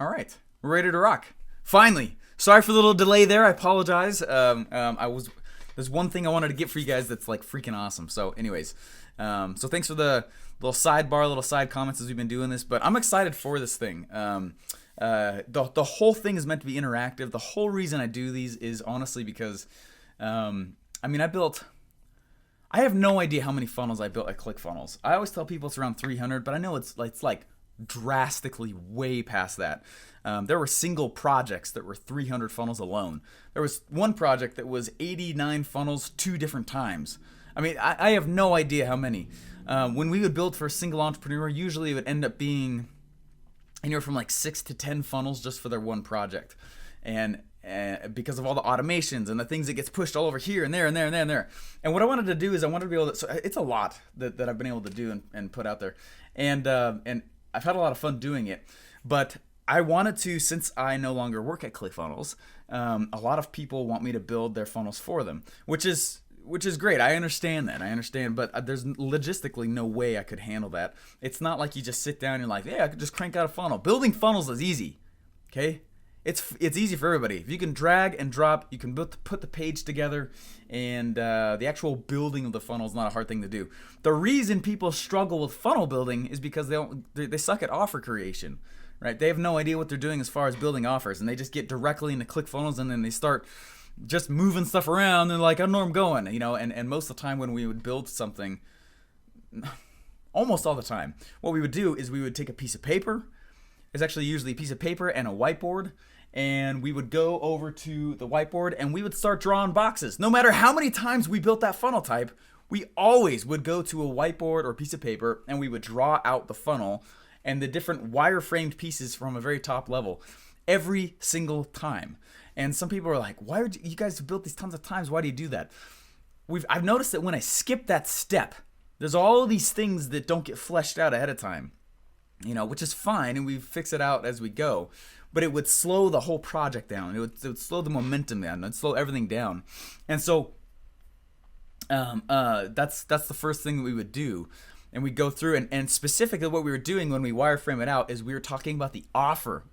All right, we're ready to rock. Finally. Sorry for the little delay there. I apologize. There's one thing I wanted to get for you guys that's like freaking awesome. So, anyways, so thanks for the little sidebar, little side comments as we've been doing this. But I'm excited for this thing. The whole thing is meant to be interactive. The whole reason I do these is honestly because, I have no idea how many funnels I built at ClickFunnels. I always tell people it's around 300, but I know it's like drastically way past that. There were single projects that were 300 funnels alone. There was one project that was 89 funnels 2 different times. I mean, I have no idea how many. When we would build for a single entrepreneur, usually it would end up being anywhere from like 6 to 10 funnels just for their one project. And because of all the automations and the things that gets pushed all over here and there and there and there and there. And what I wanted to do is I wanted to be able to, so it's a lot that I've been able to do and put out there. And I've had a lot of fun doing it. But I wanted to, since I no longer work at ClickFunnels, a lot of people want me to build their funnels for them, which is great. I understand that. But there's logistically no way I could handle that. It's not like you just sit down and you're like, yeah, I could just crank out a funnel. Building funnels is easy. Okay? It's easy for everybody. If you can drag and drop, you can put the page together, and the actual building of the funnel is not a hard thing to do. The reason people struggle with funnel building is because they suck at offer creation, right? They have no idea what they're doing as far as building offers, and they just get directly into ClickFunnels, and then they start just moving stuff around. And they're like, I don't know where I'm going, And most of the time when we would build something, almost all the time, what we would do is we would take a piece of paper. It's actually usually a piece of paper and a whiteboard. And we would go over to the whiteboard and we would start drawing boxes. No matter how many times we built that funnel type, we always would go to a whiteboard or a piece of paper and we would draw out the funnel and the different wireframed pieces from a very top level every single time. And some people are like, why would you guys have built these tons of times? Why do you do that? I've noticed that when I skip that step, there's all these things that don't get fleshed out ahead of time, which is fine, and we fix it out as we go. But it would slow the whole project down. It would slow the momentum down. It would slow everything down. And so that's the first thing that we would do. And we'd go through, and specifically what we were doing when we wireframe it out is we were talking about the offer.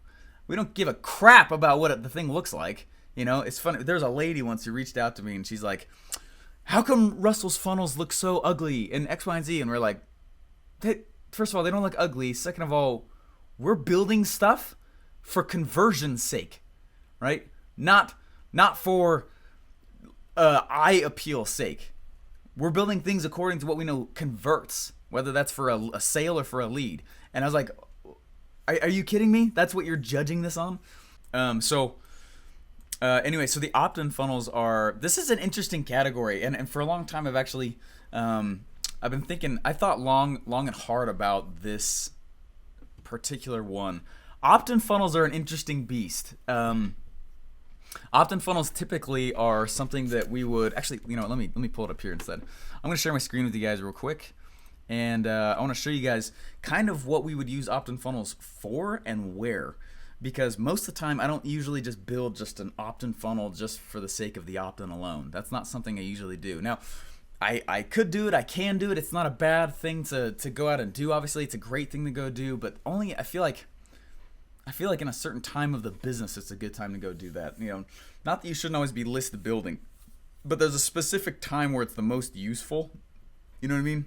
We don't give a crap about what the thing looks like. It's funny. There's a lady once who reached out to me, and she's like, how come Russell's funnels look so ugly in X, Y, and Z? And we're like, first of all, they don't look ugly. Second of all, we're building stuff for conversion's sake, right? Not for eye appeal sake. We're building things according to what we know converts, whether that's for a sale or for a lead. And I was like, are you kidding me? That's what you're judging this on? Anyway, so the opt-in funnels this is an interesting category. And for a long time, I've actually, I've been thinking, I thought long and hard about this particular one. Opt-in funnels are an interesting beast. Opt-in funnels typically are something that we would actually, let me pull it up here instead. I'm going to share my screen with you guys real quick, and I want to show you guys kind of what we would use opt-in funnels for and where, because most of the time I don't usually just build just an opt-in funnel just for the sake of the opt-in alone. That's not something I usually do. Now, I could do it, I can do it. It's not a bad thing to go out and do. Obviously, it's a great thing to go do, but only I feel like in a certain time of the business, it's a good time to go do that. Not that you shouldn't always be list building, but there's a specific time where it's the most useful. You know what I mean?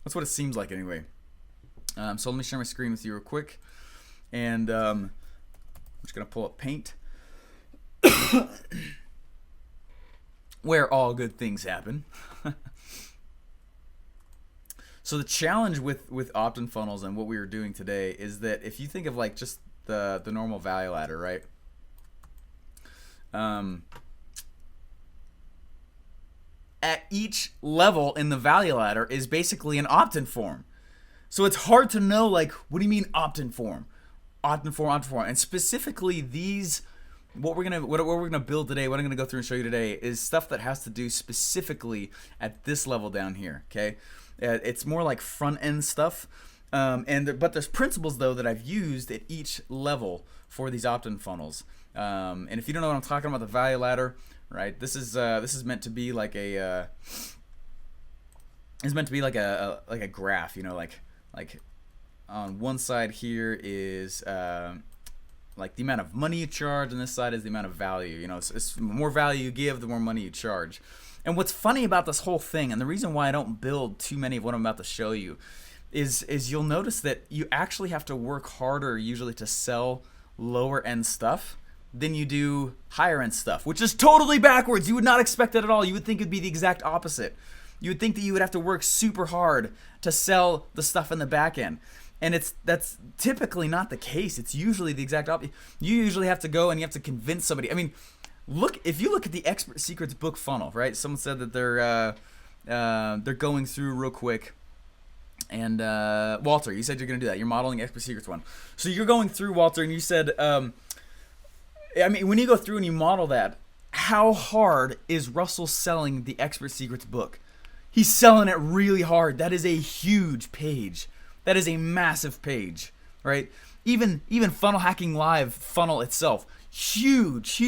That's what it seems like anyway. So let me share my screen with you real quick. And I'm just going to pull up Paint, where all good things happen. So the challenge with opt-in funnels and what we were doing today is that if you think of like just the normal value ladder, right? At each level in the value ladder is basically an opt-in form. So it's hard to know, like, what do you mean opt-in form? Opt-in form. And specifically what we're gonna build today, what I'm gonna go through and show you today is stuff that has to do specifically at this level down here, okay? It's more like front end stuff. But there's principles though that I've used at each level for these opt-in funnels. And if you don't know what I'm talking about, the value ladder, right? This is meant to be like a graph, like on one side here is like the amount of money you charge, and this side is the amount of value. You know, it's the more value you give, the more money you charge. And what's funny about this whole thing, and the reason why I don't build too many of what I'm about to show you, is you'll notice that you actually have to work harder usually to sell lower end stuff than you do higher end stuff, which is totally backwards. You would not expect that at all. You would think it'd be the exact opposite. You would think that you would have to work super hard to sell the stuff in the back end. And that's typically not the case. It's usually the exact opposite. You usually have to go and you have to convince somebody. I mean, if you look at the Expert Secrets book funnel, right? Someone said that they're going through real quick. And Walter, you said you're going to do that. You're modeling Expert Secrets one. So you're going through, Walter, and you said, I mean, when you go through and you model that, how hard is Russell selling the Expert Secrets book? He's selling it really hard. That is a huge page. That is a massive page, right? Even Funnel Hacking Live funnel itself, huge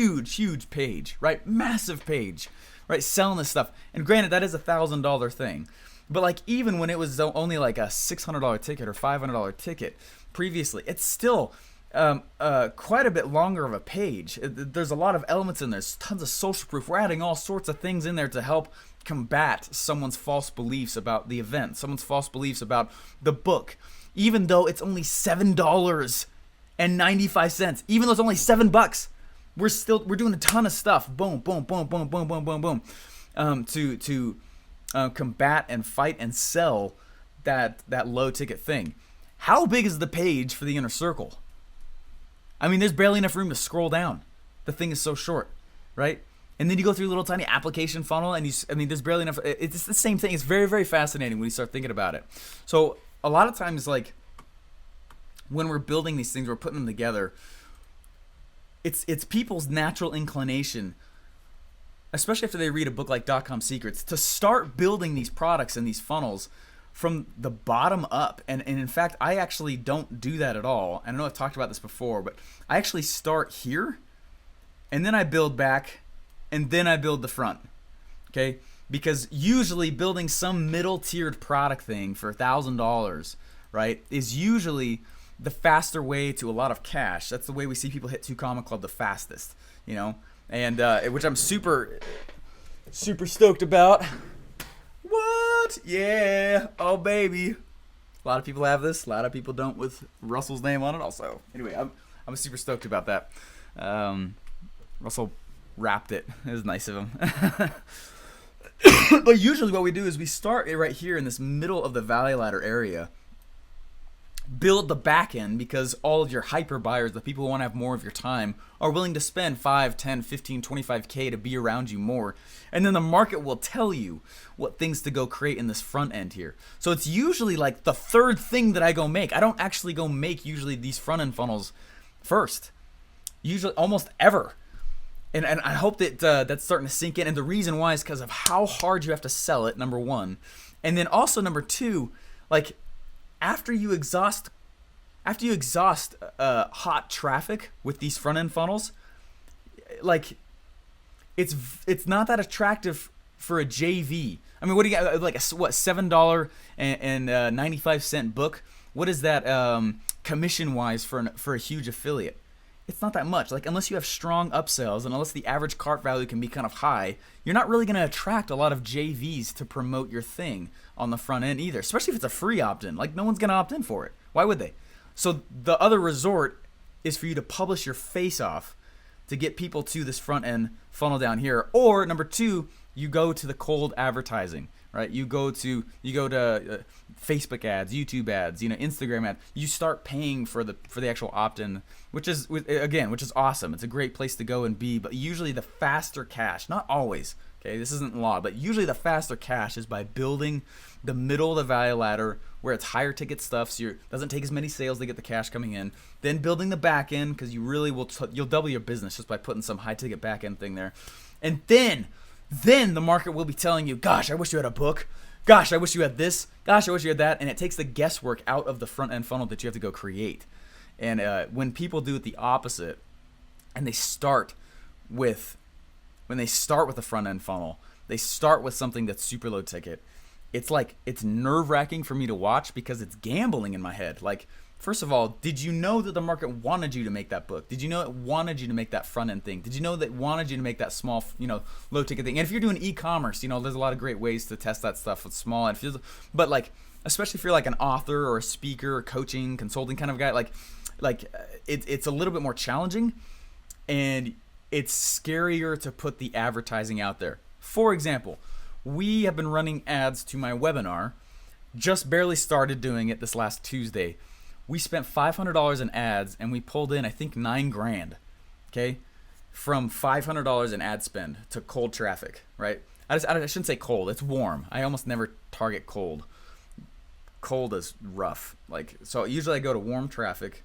page, right? Massive page, right? Selling this stuff. And granted, that is $1,000 thing. But like even when it was only like a $600 ticket or $500 ticket previously, it's still quite a bit longer of a page. There's a lot of elements in there. There's tons of social proof. We're adding all sorts of things in there to help combat someone's false beliefs about the event, someone's false beliefs about the book, even though it's only $7.95. Even though it's only $7, we're doing a ton of stuff. Boom, to combat and fight and sell that low ticket thing. How big is the page for the inner circle? I mean, there's barely enough room to scroll down. The thing is so short, right? And then you go through a little tiny application funnel, and there's barely enough. It's the same thing. It's very, very fascinating when you start thinking about it. So a lot of times, like when we're building these things, we're putting them together. It's people's natural inclination, especially after they read a book like .com Secrets, to start building these products and these funnels from the bottom up. And in fact, I actually don't do that at all. I know I've talked about this before, but I actually start here, and then I build back, and then I build the front, okay? Because usually building some middle-tiered product thing for $1,000, right, is usually the faster way to a lot of cash. That's the way we see people hit 2 Comma Club the fastest, you know? And which I'm super stoked about. What? Yeah. Oh, baby. A lot of people have this. A lot of people don't with Russell's name on it also. Anyway, I'm super stoked about that. Russell wrapped it. It was nice of him. But usually what we do is we start right here in this middle of the value ladder area, build the back end, because all of your hyper buyers, the people who want to have more of your time, are willing to spend 5, 10, 15, 25K to be around you more. And then the market will tell you what things to go create in this front end here. So it's usually like the third thing that I go make. I don't actually go make usually these front end funnels first. Usually almost ever. And I hope that that's starting to sink in. And the reason why is because of how hard you have to sell it, number one. And then also number two, like after you exhaust hot traffic with these front end funnels, like it's not that attractive for a JV. I mean, what do you got? Like $7.95 book? What is that commission wise for a huge affiliate? It's not that much. Like unless you have strong upsells and unless the average cart value can be kind of high, you're not really going to attract a lot of JVs to promote your thing on the front end either, especially if it's a free opt-in. Like no one's going to opt in for it. Why would they? So the other resort is for you to publish your face off to get people to this front end funnel down here. Or number two, you go to the cold advertising, right? You go to Facebook ads, YouTube ads, Instagram ads. You start paying for the actual opt-in, which is awesome. It's a great place to go and be. But usually the faster cash, not always, okay, this isn't law, but usually the faster cash is by building the middle of the value ladder where it's higher ticket stuff, so it doesn't take as many sales to get the cash coming in. Then building the back end, because you really you'll double your business just by putting some high ticket back end thing there. And then the market will be telling you, gosh, I wish you had a book. Gosh, I wish you had this. Gosh, I wish you had that. And it takes the guesswork out of the front end funnel that you have to go create. And when people do it the opposite, and they start with the front end funnel, they start with something that's super low ticket. It's nerve wracking for me to watch because it's gambling in my head. Like first of all, did you know that the market wanted you to make that book? Did you know it wanted you to make that front end thing? Did you know that it wanted you to make that small, low ticket thing? And if you're doing e-commerce, there's a lot of great ways to test that stuff with small and but like, especially if you're like an author or a speaker or coaching, consulting kind of guy, it's a little bit more challenging, and it's scarier to put the advertising out there. For example, we have been running ads to my webinar. Just barely started doing it this last Tuesday. We spent $500 in ads and we pulled in, I think, $9,000. Okay, from $500 in ad spend to cold traffic. Right? I shouldn't say cold. It's warm. I almost never target cold. Cold is rough. So usually I go to warm traffic,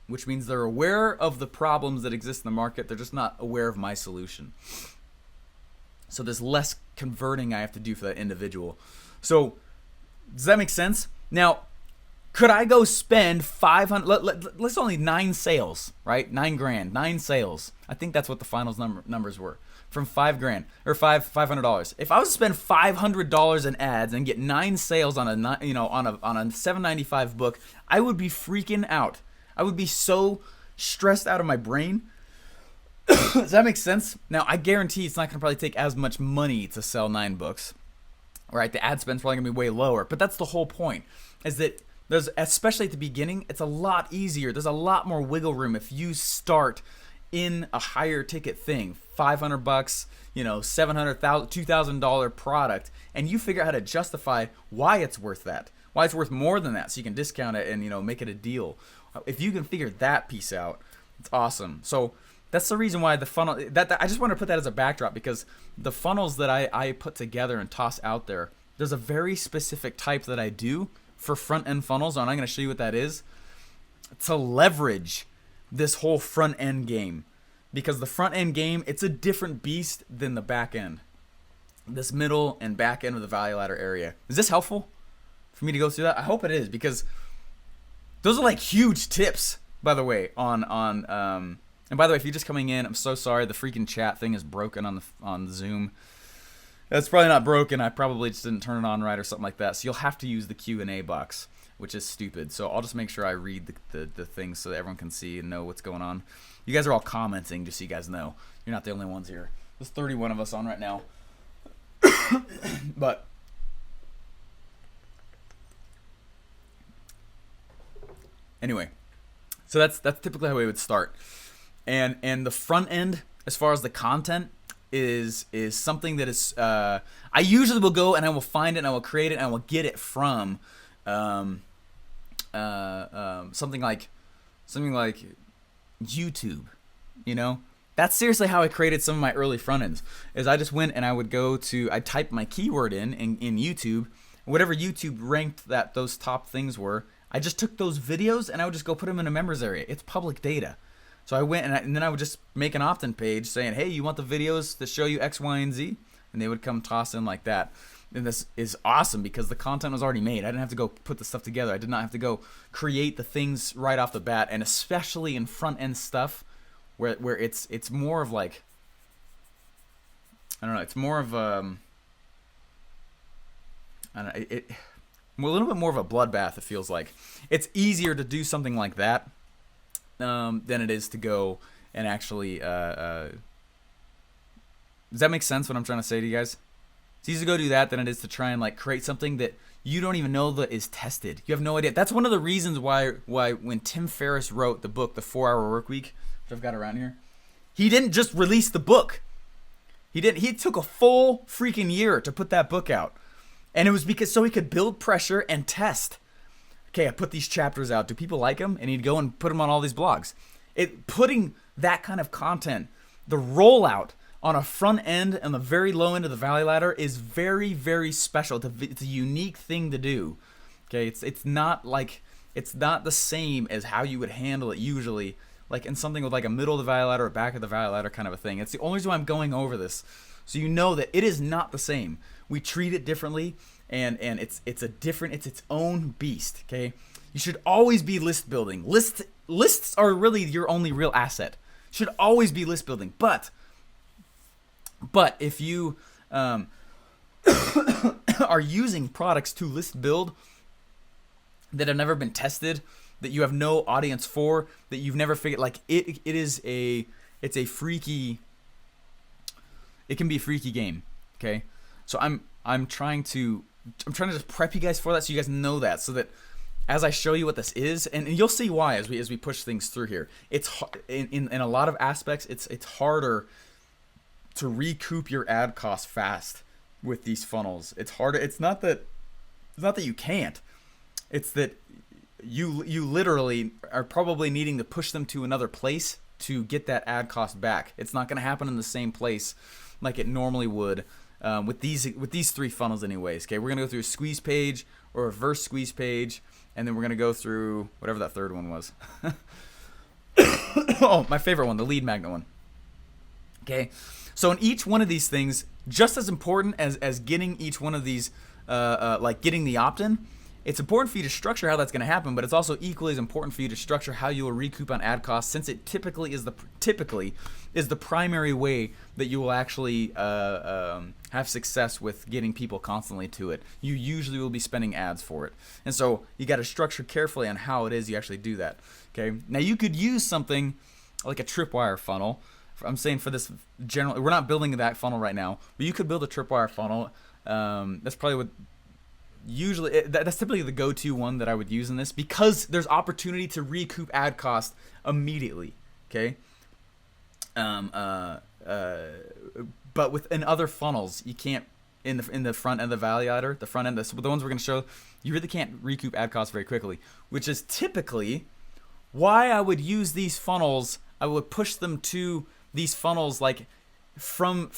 which means they're aware of the problems that exist in the market. They're just not aware of my solution. So there's less converting I have to do for that individual. So does that make sense? Now, could I go spend 500? Let's only 9 sales, right? $9,000, 9 sales. I think that's what the finals numbers were, from $5,000 or $500. If I was to spend $500 in ads and get 9 sales on a $795 book, I would be freaking out. I would be so stressed out of my brain. Does that make sense? Now, I guarantee it's not going to probably take as much money to sell 9 books. Right, the ad spend's probably gonna be way lower, but that's the whole point. Is that especially at the beginning, it's a lot easier. There's a lot more wiggle room if you start in a higher ticket thing, $500, $700,000, $2,000 product, and you figure out how to justify why it's worth that, why it's worth more than that, so you can discount it and make it a deal. If you can figure that piece out, it's awesome. So that's the reason why the funnel, that I just want to put that as a backdrop, because the funnels that I put together and toss out there, there's a very specific type that I do for front end funnels, and I'm going to show you what that is, to leverage this whole front end game. Because the front end game, it's a different beast than the back end. This middle and back end of the value ladder area. Is this helpful for me to go through that? I hope it is, because those are like huge tips, by the way, and by the way, if you're just coming in, I'm so sorry. The freaking chat thing is broken on Zoom. It's probably not broken. I probably just didn't turn it on right or something like that. So you'll have to use the Q&A box, which is stupid. So I'll just make sure I read the things so that everyone can see and know what's going on. You guys are all commenting, just so you guys know. You're not the only ones here. There's 31 of us on right now. But anyway, so that's typically how we would start. And the front end, as far as the content, is something that is I usually will go and I will find it and I will create it and I will get it from something like YouTube. That's seriously how I created some of my early front ends. Is I just went and I typed my keyword in YouTube, whatever YouTube ranked that those top things were. I just took those videos and I would just go put them in a members area. It's public data. So I went and then I would just make an opt-in page saying, hey, you want the videos that show you X, Y, and Z? And they would come toss in like that. And this is awesome because the content was already made. I didn't have to go put the stuff together. I did not have to go create the things right off the bat. And especially in front-end stuff where it's more of like, I don't know, it's more of a little bit more of a bloodbath, it feels like. It's easier to do something like that than it is to go and actually does that make sense what I'm trying to say to you guys? It's easier to go do that than it is to try and like create something that you don't even know that is tested. You have no idea. That's one of the reasons why when Tim Ferriss wrote the book The 4-Hour Workweek, which I've got around here, he didn't just release the book. He took a full freaking year to put that book out. And it was because so he could build pressure and test. Okay, I put these chapters out. Do people like them? And he'd go and put them on all these blogs. Putting that kind of content, the rollout on a front end and the very low end of the value ladder is very, very special. It's a unique thing to do. Okay, it's not the same as how you would handle it usually, like in something with like a middle of the value ladder or back of the value ladder kind of a thing. It's the only reason why I'm going over this, so you know that it is not the same. We treat it differently, and it's its own beast. Okay, you should always be list building. Lists are really your only real asset. Should always be list building, but if you are using products to list build that have never been tested that you have no audience for, that you've never figured, like it's a freaky, it can be a freaky game. Okay. So I'm trying to just prep you guys for that, so you guys know that, so that as I show you what this is, and you'll see why as we push things through here. It's in a lot of aspects, it's harder to recoup your ad costs fast with these funnels. It's harder. It's not that you can't. It's that you literally are probably needing to push them to another place to get that ad cost back. It's not going to happen in the same place like it normally would with these three funnels anyways. Okay, we're going to go through a squeeze page or a reverse squeeze page, and then we're going to go through whatever that third one was. Oh, my favorite one, the lead magnet one. Okay, so in each one of these things, just as important as getting each one of these, like getting the opt-in, it's important for you to structure how that's going to happen, but it's also equally as important for you to structure how you will recoup on ad costs, since it typically is the primary way that you will actually have success with getting people constantly to it. You usually will be spending ads for it, and so you got to structure carefully on how it is you actually do that. Okay, now you could use something like a Tripwire funnel. I'm saying for this general, we're not building that funnel right now, but you could build a Tripwire funnel. That's probably what usually, that's typically the go-to one that I would use in this, because there's opportunity to recoup ad cost immediately. Okay. But within other funnels, you can't, in the front end of the value ladder, the front end, the ones we're going to show, you really can't recoup ad costs very quickly, which is typically why I would use these funnels. I would push them to these funnels like from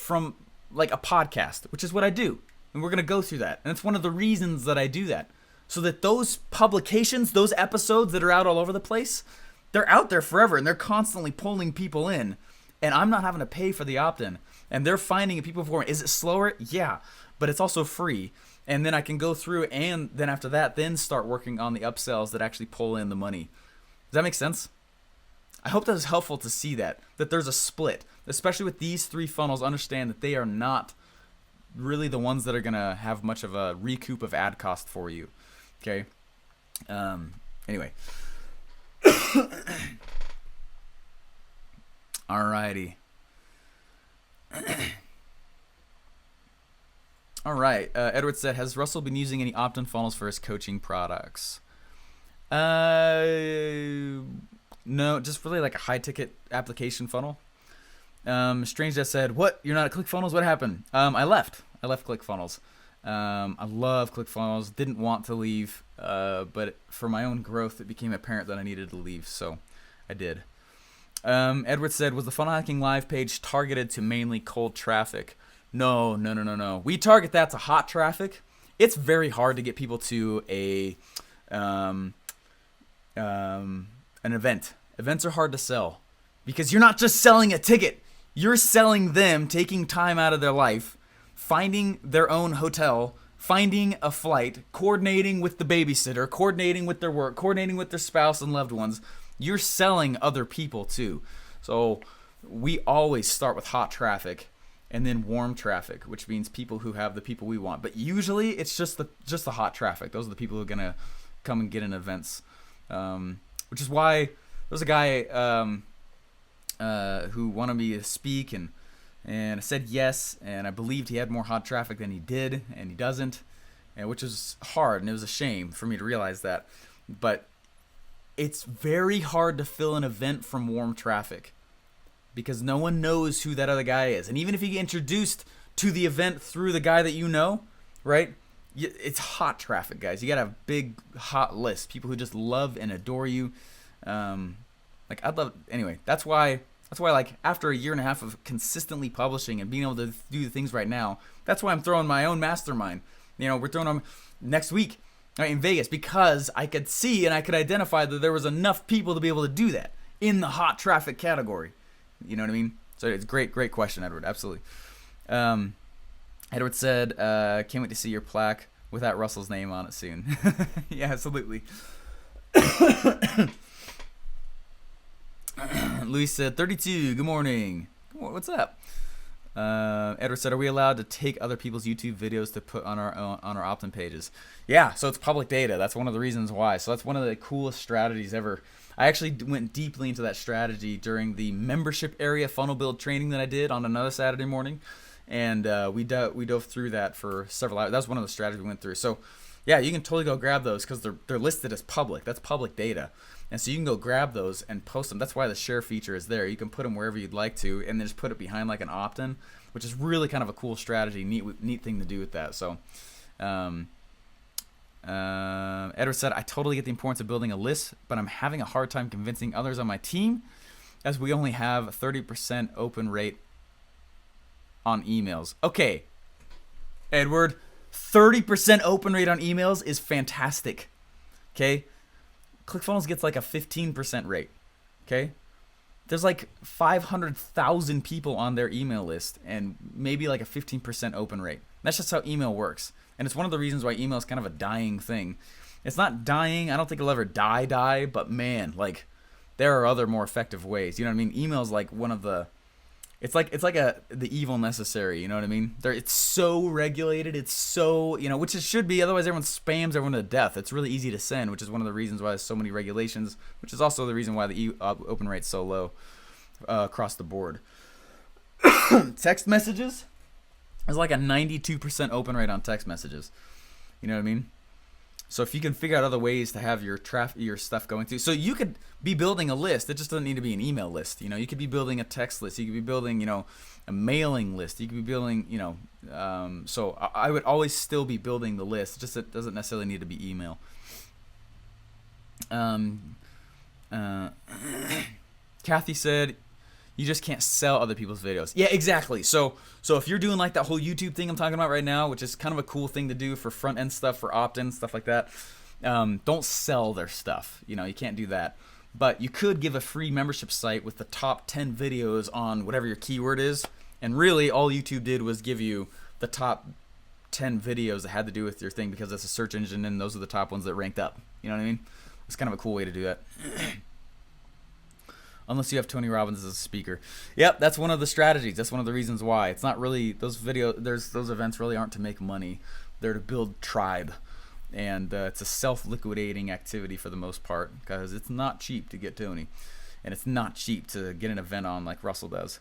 like a podcast, which is what I do. And we're going to go through that. And it's one of the reasons that I do that. So that those publications, those episodes that are out all over the place, they're out there forever, and they're constantly pulling people in. And I'm not having to pay for the opt-in. And they're finding people for me. Is it slower? Yeah. But it's also free. And then I can go through, and then after that, then start working on the upsells that actually pull in the money. Does that make sense? I hope that was helpful to see that there's a split, especially with these three funnels. Understand that they are not really the ones that are going to have much of a recoup of ad cost for you. Okay. Anyway. Alrighty. All right. Edward said, has Russell been using any opt-in funnels for his coaching products? No, just really like a high-ticket application funnel. Strange Death said, what? You're not at ClickFunnels? What happened? I left ClickFunnels. I love ClickFunnels. Didn't want to leave, but for my own growth, it became apparent that I needed to leave, so I did. Edward said, was the Funnel Hacking Live page targeted to mainly cold traffic? No. We target that to hot traffic. It's very hard to get people to an event. Events are hard to sell because you're not just selling a ticket. You're selling them taking time out of their life, finding their own hotel, finding a flight, coordinating with the babysitter, coordinating with their work, coordinating with their spouse and loved ones. You're selling other people too. So we always start with hot traffic and then warm traffic, which means people who have the people we want. But usually it's just the hot traffic. Those are the people who are gonna come and get in events. Which is why there's a guy who wanted me to speak, and I said yes, and I believed he had more hot traffic than he did, and he doesn't, and which is hard, and it was a shame for me to realize that. But it's very hard to fill an event from warm traffic because no one knows who that other guy is. And even if you get introduced to the event through the guy that you know, right? It's hot traffic, guys. You got a big hot list. People who just love and adore you. Anyway, that's why like after a year and a half of consistently publishing and being able to do the things right now, that's why I'm throwing my own mastermind. We're throwing them next week in Vegas because I could see and I could identify that there was enough people to be able to do that in the hot traffic category. You know what I mean? So it's great question, Edward. Absolutely. Edward said, can't wait to see your plaque without Russell's name on it soon. Yeah, absolutely. Luis said, 32, good morning. What's up? Edward said, "Are we allowed to take other people's YouTube videos to put on our opt-in pages?" Yeah, so it's public data. That's one of the reasons why. So that's one of the coolest strategies ever. I actually went deeply into that strategy during the membership area funnel build training that I did on another Saturday morning, and we dove through that for several hours. That was one of the strategies we went through. So yeah, you can totally go grab those because they're listed as public. That's public data. And so you can go grab those and post them. That's why the share feature is there. You can put them wherever you'd like to, and then just put it behind like an opt-in, which is really kind of a cool strategy, neat thing to do with that. So, Edward said, "I totally get the importance of building a list, but I'm having a hard time convincing others on my team, as we only have a 30% open rate on emails." Okay, Edward, 30% open rate on emails is fantastic. Okay. ClickFunnels gets like a 15% rate, okay? There's like 500,000 people on their email list and maybe like a 15% open rate. That's just how email works. And it's one of the reasons why email is kind of a dying thing. It's not dying. I don't think it'll ever die, but man, like there are other more effective ways. You know what I mean? Email is like one of the It's like the evil necessary, you know what I mean? It's so regulated, it's so, which it should be, otherwise everyone spams everyone to death. It's really easy to send, which is one of the reasons why there's so many regulations, which is also the reason why the open rate's so low across the board. Text messages, there's like a 92% open rate on text messages. You know what I mean? So if you can figure out other ways to have your stuff going through, so you could be building a list. It just doesn't need to be an email list. You could be building a text list. You could be building, a mailing list. You could be building, So I would always still be building the list. Just it doesn't necessarily need to be email. Kathy said, "You just can't sell other people's videos." Yeah, exactly. So if you're doing like that whole YouTube thing I'm talking about right now, which is kind of a cool thing to do for front end stuff, for opt-in stuff like that, don't sell their stuff. You can't do that. But you could give a free membership site with the top 10 videos on whatever your keyword is. And really all YouTube did was give you the top 10 videos that had to do with your thing, because that's a search engine and those are the top ones that ranked up. You know what I mean? It's kind of a cool way to do that. Unless you have Tony Robbins as a speaker. Yep, that's one of the strategies. That's one of the reasons why. It's not really, those events really aren't to make money. They're to build tribe. And it's a self-liquidating activity for the most part, because it's not cheap to get Tony. And it's not cheap to get an event on like Russell does.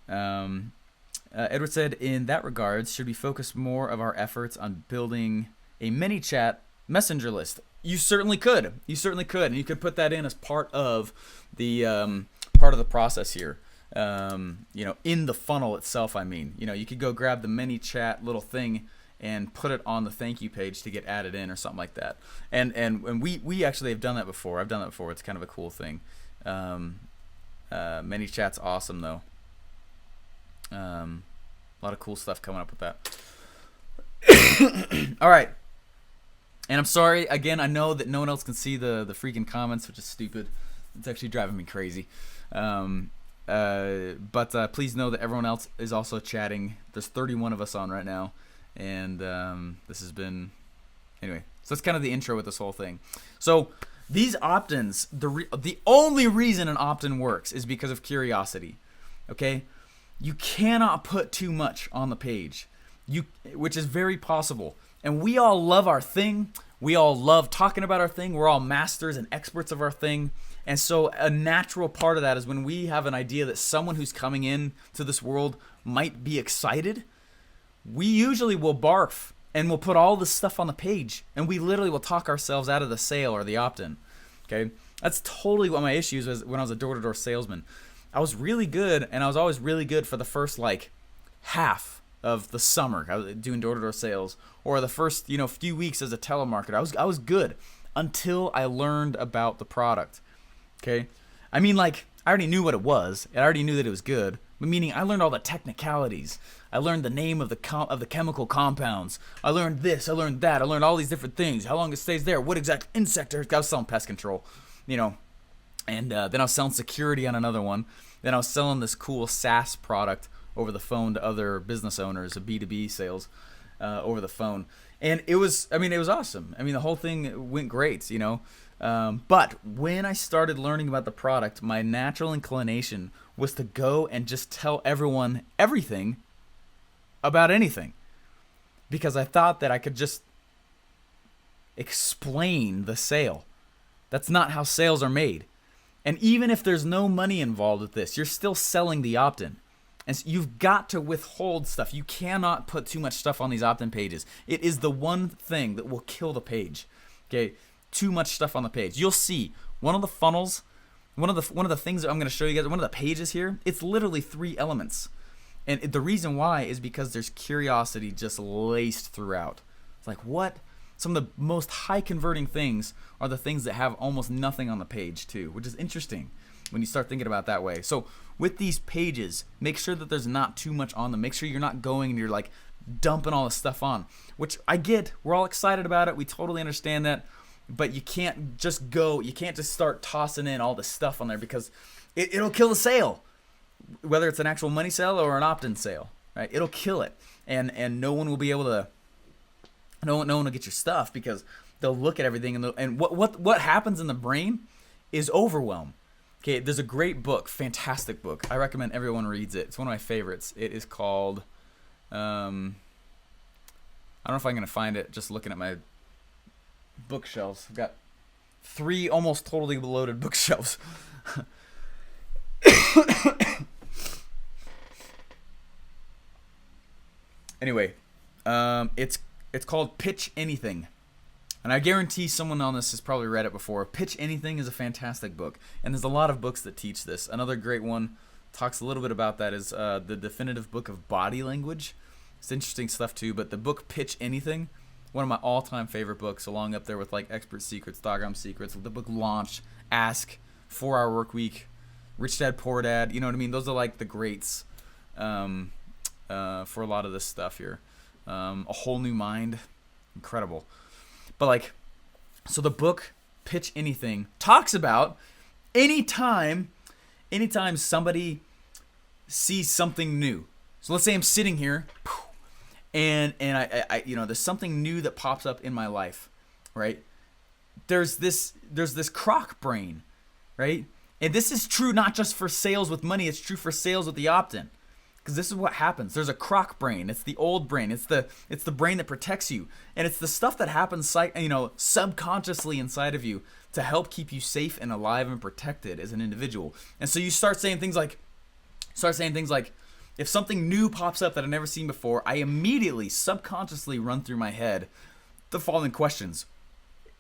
Edward said, "In that regards, should we focus more of our efforts on building a ManyChat messenger list?" You certainly could. You certainly could. And you could put that in as part of the process here. In the funnel itself, I mean. You could go grab the ManyChat little thing and put it on the thank you page to get added in or something like that. And we actually have done that before. I've done that before. It's kind of a cool thing. ManyChat's awesome though. A lot of cool stuff coming up with that. All right. And I'm sorry, again, I know that no one else can see the freaking comments, which is stupid. It's actually driving me crazy. But please know that everyone else is also chatting. There's 31 of us on right now. And this has been... Anyway, so that's kind of the intro with this whole thing. So these opt-ins, the only reason an opt-in works is because of curiosity. Okay? You cannot put too much on the page, which is very possible. And we all love our thing. We all love talking about our thing. We're all masters and experts of our thing. And so a natural part of that is when we have an idea that someone who's coming in to this world might be excited, we usually will barf and we'll put all this stuff on the page. And we literally will talk ourselves out of the sale or the opt-in. Okay? That's totally what my issues was when I was a door-to-door salesman. I was really good, and I was always really good for the first half of the summer. I was doing door-to-door sales, or the first few weeks as a telemarketer. I was good until I learned about the product. Okay, I mean I already knew what it was, and I already knew that it was good. But meaning I learned all the technicalities. I learned the name of the chemical compounds. I learned this. I learned that. I learned all these different things. How long it stays there. What exact insect? I was selling pest control, And then I was selling security on another one. Then I was selling this cool SaaS product over the phone to other business owners, a B2B sales over the phone. And it was awesome. I mean, the whole thing went great, But when I started learning about the product, my natural inclination was to go and just tell everyone everything about anything, because I thought that I could just explain the sale. That's not how sales are made. And even if there's no money involved with this, you're still selling the opt-in. And so you've got to withhold stuff. You cannot put too much stuff on these opt-in pages. It is the one thing that will kill the page. Okay, too much stuff on the page. You'll see one of the funnels, one of the things that I'm going to show you guys, one of the pages here, it's literally 3 elements. And the reason why is because there's curiosity just laced throughout. It's like, what? Some of the most high converting things are the things that have almost nothing on the page too, which is interesting when you start thinking about it that way. So with these pages, make sure that there's not too much on them. Make sure you're not going and you're like dumping all this stuff on, which I get. We're all excited about it. We totally understand that. But you can't just start tossing in all this stuff on there, because it'll kill the sale. Whether it's an actual money sale or an opt-in sale, right? It'll kill it. And no one will be able to, no one will get your stuff, because they'll look at everything and what happens in the brain is overwhelm. Okay, there's a great book, fantastic book. I recommend everyone reads it. It's one of my favorites. It is called, I don't know if I'm going to find it just looking at my bookshelves. I've got 3 almost totally loaded bookshelves. Anyway, it's called Pitch Anything. And I guarantee someone on this has probably read it before. Pitch Anything is a fantastic book. And there's a lot of books that teach this. Another great one talks a little bit about that is The Definitive Book of Body Language. It's interesting stuff too. But the book Pitch Anything, one of my all-time favorite books, along up there with like Expert Secrets, Stockholm Secrets, the book Launch, Ask, 4-Hour Work Week, Rich Dad, Poor Dad. You know what I mean? Those are like the greats for a lot of this stuff here. A Whole New Mind, incredible. But like, so the book Pitch Anything talks about anytime somebody sees something new. So let's say I'm sitting here, and I there's something new that pops up in my life, right? There's this croc brain, right? And this is true not just for sales with money, it's true for sales with the opt-in. Because this is what happens. There's a croc brain. It's the old brain. It's the brain that protects you. And it's the stuff that happens subconsciously inside of you to help keep you safe and alive and protected as an individual. And so you start saying things like, if something new pops up that I've never seen before, I immediately subconsciously run through my head the following questions.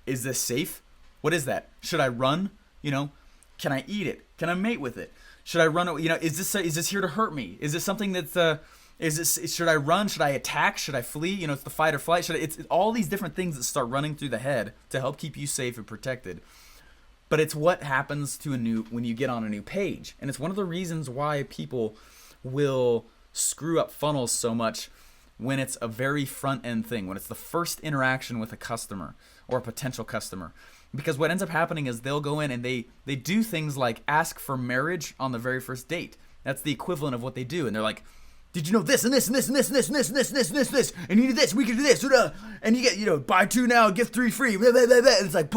Is this safe? What is that? Should I run? Can I eat it? Can I mate with it? Should I run? Is this here to hurt me? Is this something that's should I run? Should I attack? Should I flee? It's the fight or flight. It's all these different things that start running through the head to help keep you safe and protected. But it's what happens when you get on a new page. And it's one of the reasons why people will screw up funnels so much when it's a very front end thing, when it's the first interaction with a customer or a potential customer. Because what ends up happening is they'll go in and they do things like ask for marriage on the very first date. That's the equivalent of what they do. And they're like, did you know this and this and this and this and this and this and this and this and this and this? And you do this, we can do this. And you get, buy 2 now, get 3 free. Blah, blah, blah, blah. And it's like,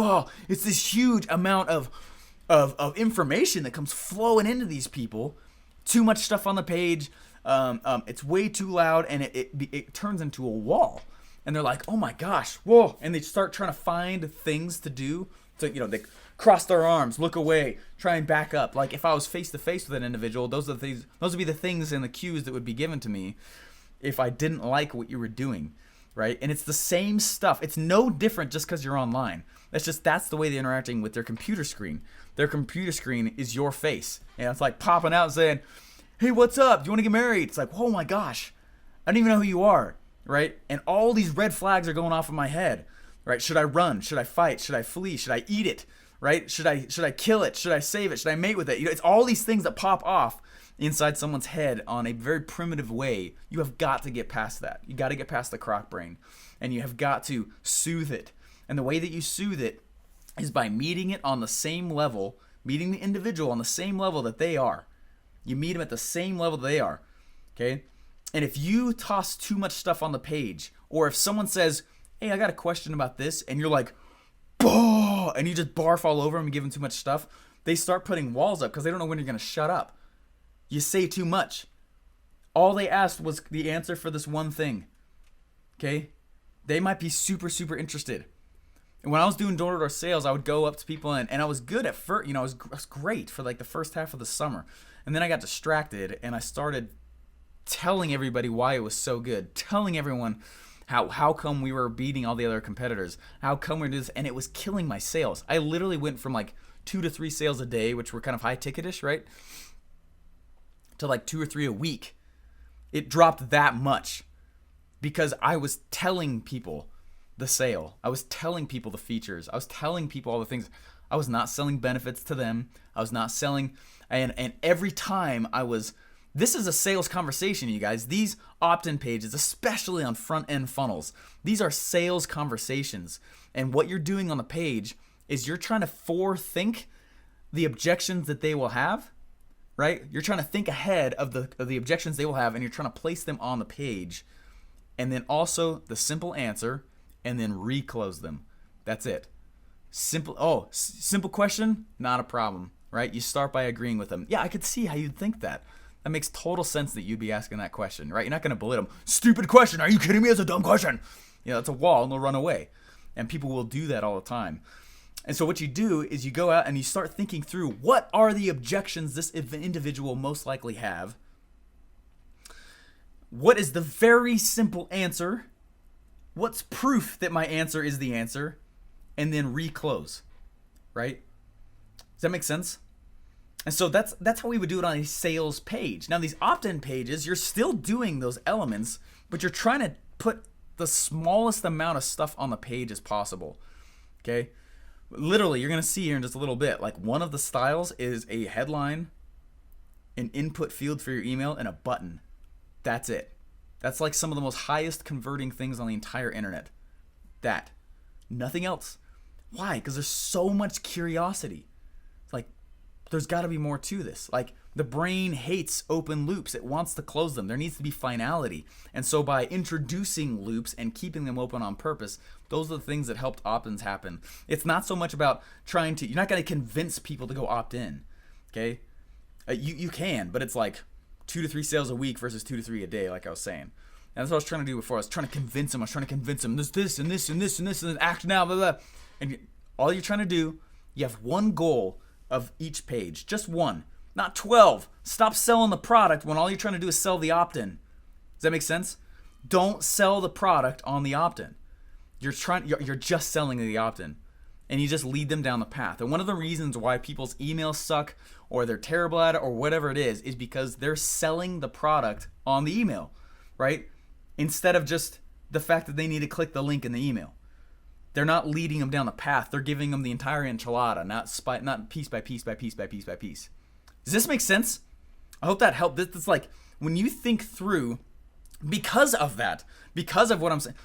it's this huge amount of information that comes flowing into these people. Too much stuff on the page. It's way too loud, and it turns into a wall. And they're like, oh my gosh, whoa. And they start trying to find things to do. So, they cross their arms, look away, try and back up. Like if I was face to face with an individual, those would be the things and the cues that would be given to me if I didn't like what you were doing, right? And it's the same stuff. It's no different just because you're online. That's the way they're interacting with their computer screen. Their computer screen is your face. And it's like popping out and saying, hey, what's up? Do you want to get married? It's like, oh my gosh, I don't even know who you are. Right? And all these red flags are going off in my head, right? Should I run? Should I fight? Should I flee? Should I eat it? Right? Should I kill it? Should I save it? Should I mate with it? It's all these things that pop off inside someone's head on a very primitive way. You have got to get past that. You got to get past the croc brain, and you have got to soothe it. And the way that you soothe it is by meeting it on the same level, meeting the individual on the same level that they are. You meet them at the same level they are. Okay? And if you toss too much stuff on the page, or if someone says, hey, I got a question about this, and you're like, and you just barf all over them and give them too much stuff, they start putting walls up because they don't know when you're going to shut up. You say too much. All they asked was the answer for this one thing. Okay? They might be super, super interested. And when I was doing door-to-door sales, I would go up to people and I was good at first. I was great for like the first half of the summer. And then I got distracted and I started telling everybody why it was so good. Telling everyone how come we were beating all the other competitors. How come we're doing this. And it was killing my sales. I literally went from like 2 to 3 sales a day, which were kind of high ticketish, right? To like 2 or 3 a week. It dropped that much because I was telling people the sale. I was telling people the features. I was telling people all the things. I was not selling benefits to them. I was not selling, and every time this is a sales conversation, you guys. These opt-in pages, especially on front-end funnels, these are sales conversations. And what you're doing on the page is you're trying to forethink the objections that they will have, right? You're trying to think ahead of the objections they will have, and you're trying to place them on the page. And then also the simple answer, and then reclose them. That's it. Simple question, not a problem, right? You start by agreeing with them. Yeah, I could see how you'd think that. That makes total sense that you'd be asking that question, right? You're not going to belittle them. Stupid question. Are you kidding me? It's a dumb question. It's a wall and they'll run away. And people will do that all the time. And so what you do is you go out and you start thinking through what are the objections this individual most likely have. What is the very simple answer? What's proof that my answer is the answer? And then reclose, right? Does that make sense? And so that's how we would do it on a sales page. Now these opt-in pages, you're still doing those elements, but you're trying to put the smallest amount of stuff on the page as possible, okay? Literally, you're going to see here in just a little bit, like one of the styles is a headline, an input field for your email, and a button. That's it. That's like some of the most highest converting things on the entire internet. That. Nothing else. Why? Because there's so much curiosity. It's like, there's got to be more to this. Like, the brain hates open loops. It wants to close them. There needs to be finality. And so by introducing loops and keeping them open on purpose, those are the things that helped opt-ins happen. It's not so much about you're not going to convince people to go opt in. Okay? You can, but it's like 2 to 3 sales a week versus 2 to 3 a day, like I was saying. And that's what I was trying to do before. I was trying to convince them. There's this and this and this and this and act now, blah, blah. And all you're trying to do, you have one goal of each page. Just one. Not 12. Stop selling the product when all you're trying to do is sell the opt-in. Does that make sense? Don't sell the product on the opt-in. You're just selling the opt-in. And you just lead them down the path. And one of the reasons why people's emails suck or they're terrible at it or whatever it is because they're selling the product on the email, right? Instead of just the fact that they need to click the link in the email. They're not leading them down the path. They're giving them the entire enchilada, not piece by piece by piece by piece by piece. Does this make sense? I hope that helped. It's like when you think through, because of what I'm saying,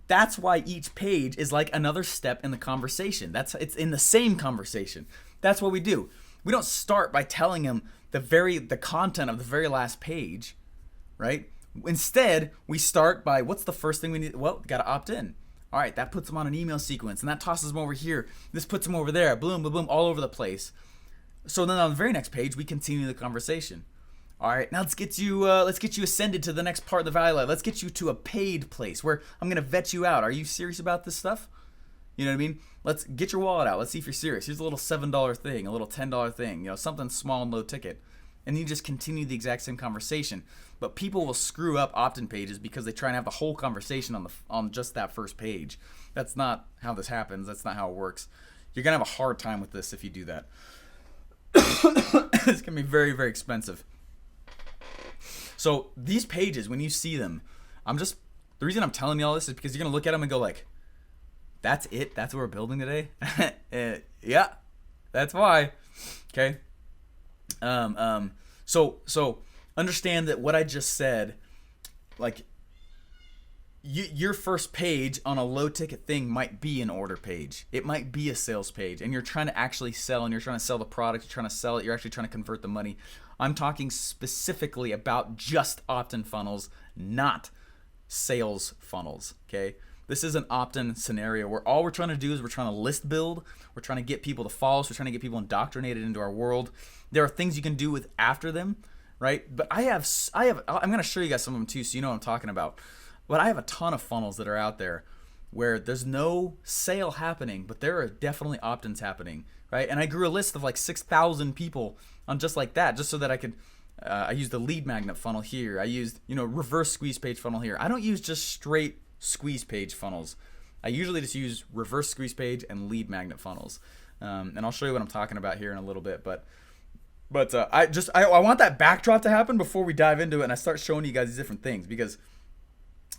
that's why each page is like another step in the conversation. It's in the same conversation. That's what we do. We don't start by telling them the content of the very last page, right? Instead, we start by what's the first thing we need? Well, got to opt in. All right, that puts them on an email sequence, and that tosses them over here. This puts them over there. Boom, boom, boom, all over the place. So then on the very next page, we continue the conversation. All right, now let's get you ascended to the next part of the value ladder. Let's get you to a paid place where I'm gonna vet you out. Are you serious about this stuff? You know what I mean? Let's get your wallet out. Let's see if you're serious. Here's a little $7 thing, a little $10 thing. Something small and low ticket, and you just continue the exact same conversation. But people will screw up opt-in pages because they try and have the whole conversation on just that first page. That's not how this happens. That's not how it works. You're gonna have a hard time with this if you do that. It's gonna be very, very expensive. So these pages, when you see them, the reason I'm telling you all this is because you're gonna look at them and go like, "That's it? That's what we're building today?" Yeah, that's why. Okay. So understand that what I just said, like, your first page on a low ticket thing might be an order page. It might be a sales page, and you're trying to actually sell, and you're trying to sell the product, you're trying to sell it, you're actually trying to convert the money. I'm talking specifically about just opt-in funnels, not sales funnels, okay? This is an opt-in scenario where all we're trying to do is we're trying to list build. We're trying to get people to follow us. We're trying to get people indoctrinated into our world. There are things you can do with after them, right? But I'm going to show you guys some of them too, so you know what I'm talking about. But I have a ton of funnels that are out there where there's no sale happening, but there are definitely opt-ins happening, right? And I grew a list of like 6,000 people on just like that, just so that I could. I used the lead magnet funnel here. I used, reverse squeeze page funnel here. I don't use just straight squeeze page funnels. I usually just use reverse squeeze page and lead magnet funnels. And I'll show you what I'm talking about here in a little bit. But I want that backdrop to happen before we dive into it and I start showing you guys these different things, because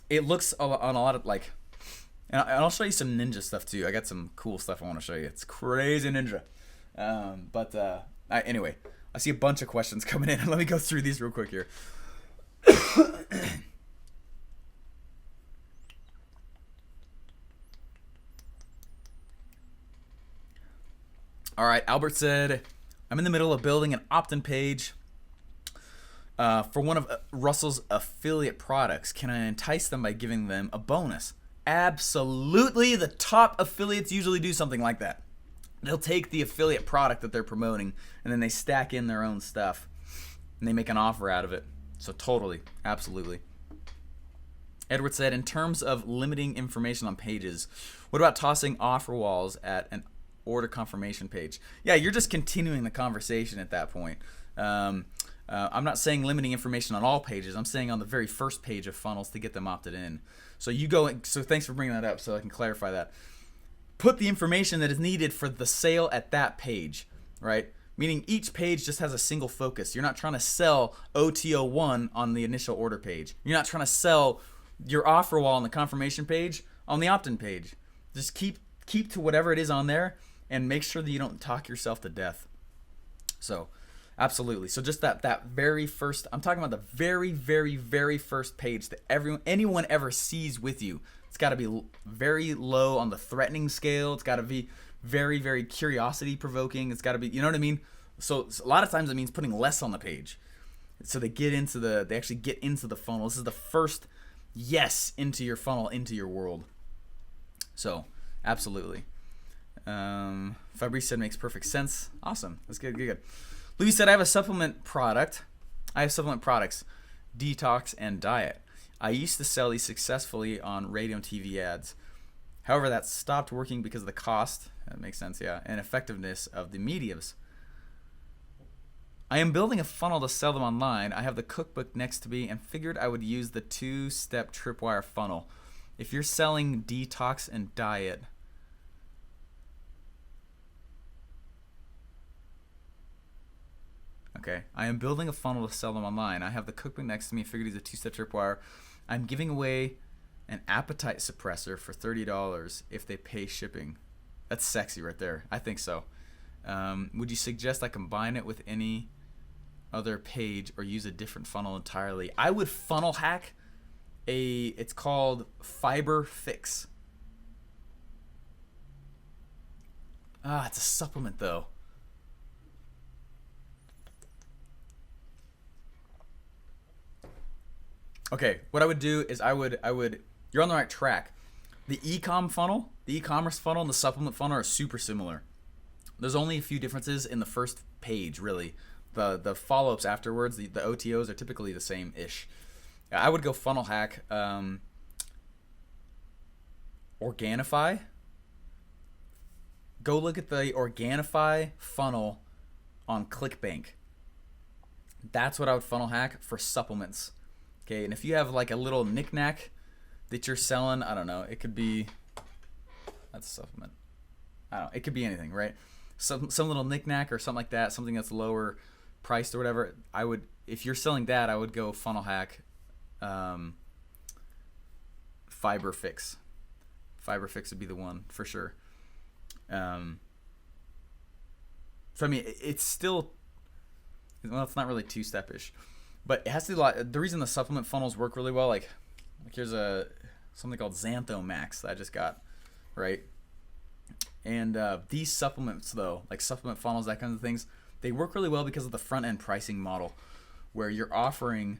it looks on a lot of like, and I'll show you some ninja stuff too. I got some cool stuff I want to show you. It's crazy ninja. Anyway, I see a bunch of questions coming in. Let me go through these real quick here. All right, Albert said, I'm in the middle of building an opt-in page for one of Russell's affiliate products. Can I entice them by giving them a bonus? Absolutely. The top affiliates usually do something like that. They'll take the affiliate product that they're promoting and then they stack in their own stuff and they make an offer out of it. So totally, absolutely. Edward said, in terms of limiting information on pages, what about tossing offer walls at an order confirmation page? Yeah, you're just continuing the conversation at that point. I'm not saying limiting information on all pages. I'm saying on the very first page of funnels to get them opted in. So so thanks for bringing that up so I can clarify that. Put the information that is needed for the sale at that page, right? Meaning each page just has a single focus. You're not trying to sell OTO1 on the initial order page. You're not trying to sell your offer wall on the confirmation page on the opt-in page. Just keep to whatever it is on there and make sure that you don't talk yourself to death. So absolutely. So just that very first, I'm talking about the very, very, very first page that anyone ever sees with you. It's got to be very low on the threatening scale. It's got to be very, very curiosity provoking. It's got to be, you know what I mean? So a lot of times it means putting less on the page. So they actually get into the funnel. This is the first yes into your funnel, into your world. So absolutely. Fabrice said makes perfect sense. Awesome. That's good. Louis said, I have supplement products, detox and diet. I used to sell these successfully on radio and TV ads. However, that stopped working because of the cost, that makes sense, yeah, and effectiveness of the mediums. I am building a funnel to sell them online. I have the cookbook next to me and figured I would use the 2-step tripwire funnel. If you're selling detox and diet, okay, I am building a funnel to sell them online. I have the cookbook next to me, figured it's a 2-step tripwire. I'm giving away an appetite suppressor for $30 if they pay shipping. That's sexy right there. I think so. Would you suggest I combine it with any other page or use a different funnel entirely? I would funnel hack it's called Fiber Fix. It's a supplement though. Okay, what I would do is I would you're on the right track. The e-commerce funnel and the supplement funnel are super similar. There's only a few differences in the first page, really. The follow-ups afterwards, the OTOs are typically the same-ish. I would go funnel hack, Organifi. Go look at the Organifi funnel on ClickBank. That's what I would funnel hack for supplements. Okay, and if you have like a little knickknack that you're selling, I don't know, it could be, that's a supplement. I don't know, it could be anything, right? Some little knickknack or something like that, something that's lower priced or whatever. If you're selling that, I would go funnel hack, Fiber Fix. Fiber Fix would be the one for sure. So I mean, it's still, well, it's not really 2-step-ish. But it has to be the reason the supplement funnels work really well, like here's something called Xantho Max that I just got, right? And these supplements though, like supplement funnels, that kind of things, they work really well because of the front end pricing model, where you're offering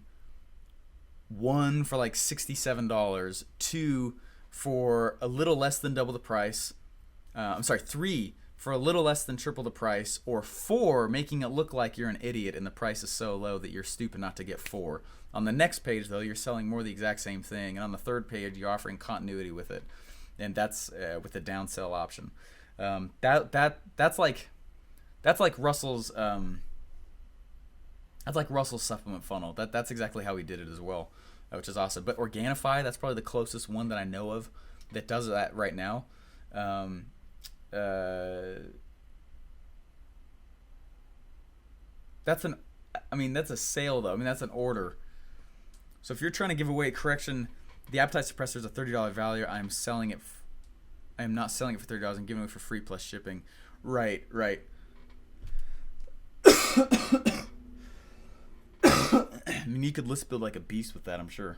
one for like $67, 2 for a little less than double the price. I'm sorry, 3 for a little less than triple the price, or 4 making it look like you're an idiot and the price is so low that you're stupid not to get 4. On the next page, though, you're selling more of the exact same thing, and on the third page, you're offering continuity with it, and that's with the downsell option. That's like Russell's supplement funnel. That's exactly how he did it as well, which is awesome. But Organifi, that's probably the closest one that I know of that does that right now. That's a sale though. I mean, that's an order. So if you're trying to give away, correction, the appetite suppressor is a $30 value. I am not selling it for $30. I'm giving it for free plus shipping. Right. I mean, you could list build like a beast with that, I'm sure.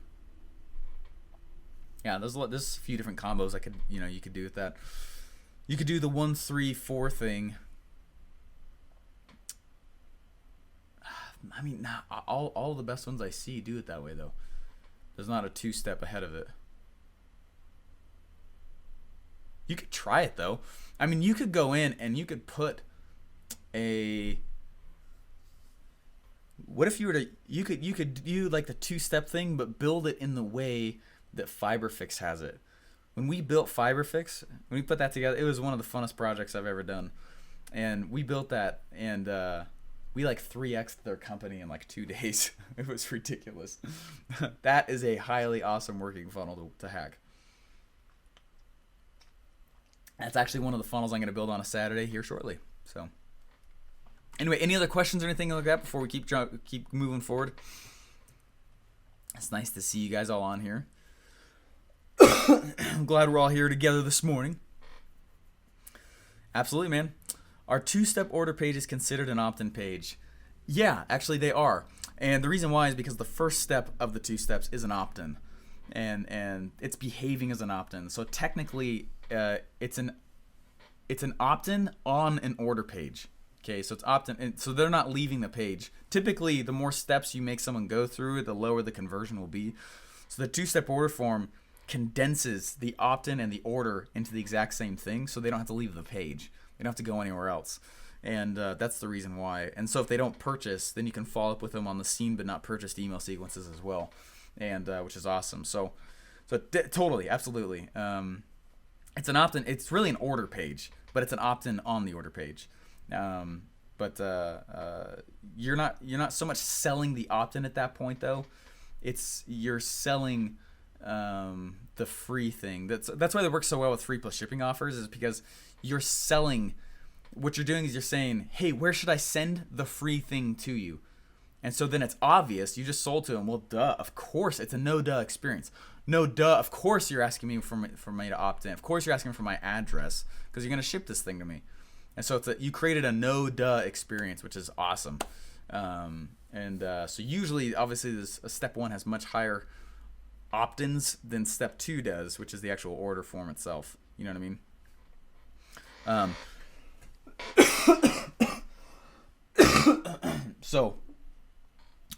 Yeah, there's a few different combos you could do with that. You could do the 1, 3, 4 thing. I mean, all the best ones I see do it that way though. There's not a 2-step ahead of it. You could try it though. I mean, you could go in and you could put a. What if you were to you could do like the 2-step thing, but build it in the way that FiberFix has it. When we built FiberFix, when we put that together, it was one of the funnest projects I've ever done. And we built that, and we like 3x'd their company in like 2 days. It was ridiculous. That is a highly awesome working funnel to hack. That's actually one of the funnels I'm going to build on a Saturday here shortly. So anyway, any other questions or anything like that before we keep moving forward? It's nice to see you guys all on here. I'm glad we're all here together this morning. Absolutely, man. Our 2-step order page is considered an opt-in page. Yeah, actually they are. And the reason why is because the first step of the 2 steps is an opt-in. And it's behaving as an opt-in. So technically it's an opt-in on an order page. Okay, so it's opt-in, so they're not leaving the page. Typically, the more steps you make someone go through, the lower the conversion will be. So the 2-step order form condenses the opt-in and the order into the exact same thing, so they don't have to leave the page. They don't have to go anywhere else. And that's the reason why. And so if they don't purchase, then you can follow up with them on the seen but not purchased email sequences as well, and which is awesome. So totally, absolutely. It's an opt-in. It's really an order page, but it's an opt-in on the order page. But you're not so much selling the opt-in at that point though. You're selling the free thing. That's why they work so well with free plus shipping offers, is because you're selling. What you're doing is you're saying, hey, where should I send the free thing to you? And so then it's obvious. You just sold to them. Well, duh, of course it's a no duh experience. No duh, of course you're asking me for me to opt in. Of course you're asking for my address because you're gonna ship this thing to me. And so you created a no duh experience, which is awesome. So usually, obviously, step 1 has much higher opt-ins than step 2 does, which is the actual order form itself. You know what I mean? So,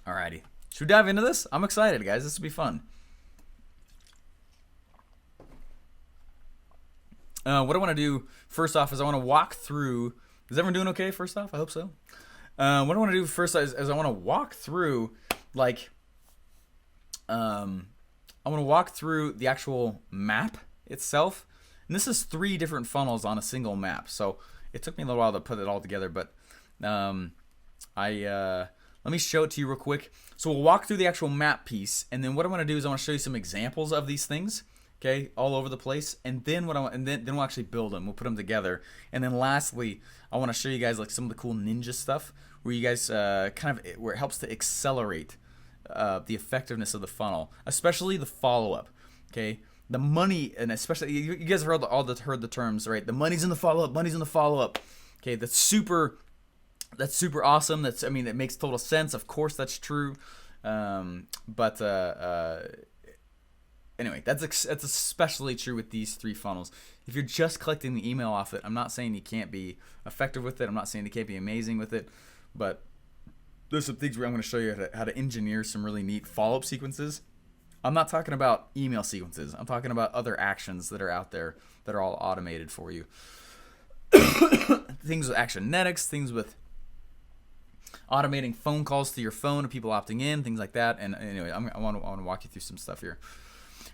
alrighty. Should we dive into this? I'm excited, guys. This will be fun. What I want to do first off is I want to walk through. Is everyone doing okay? First off, I hope so. What I want to do first is I want to walk through I want to walk through the actual map itself. And this is 3 different funnels on a single map. So it took me a little while to put it all together, but let me show it to you real quick. So we'll walk through the actual map piece, and then what I want to do is I want to show you some examples of these things. Okay, all over the place, and then then we'll actually build them. We'll put them together, and then lastly, I want to show you guys like some of the cool ninja stuff where you guys where it helps to accelerate the effectiveness of the funnel, especially the follow-up. Okay, the money, and especially you guys have heard the terms, right? The money's in the follow-up. Money's in the follow-up. Okay, that's super awesome. It makes total sense. Of course, that's true. Anyway, that's especially true with these 3 funnels. If you're just collecting the email off it, I'm not saying you can't be effective with it. I'm not saying you can't be amazing with it. But there's some things where I'm going to show you how to engineer some really neat follow-up sequences I'm not talking about email sequences. I'm talking about other actions that are out there that are all automated for you. Things with Actionetics, things with automating phone calls to your phone of people opting in, things like that. And anyway, I want to walk you through some stuff here.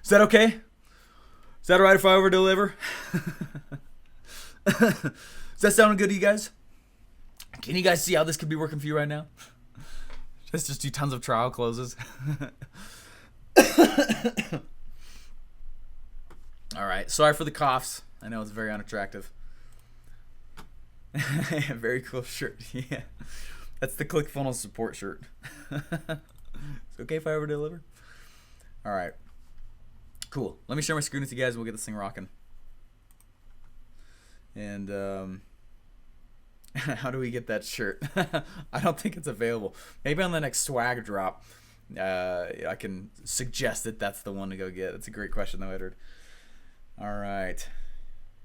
Is that okay? Is that all right if I over deliver? Does that sound good to you guys? Can you guys see how this could be working for you right now? Let's just do tons of trial closes. All right. Sorry for the coughs. I know it's very unattractive. Very cool shirt. Yeah. That's the ClickFunnels support shirt. It's okay if I over deliver? All right. Cool. Let me share my screen with you guys and we'll get this thing rocking. And how do we get that shirt? I don't think it's available. Maybe on the next swag drop, I can suggest that that's the one to go get. That's a great question, though, Edward. All right.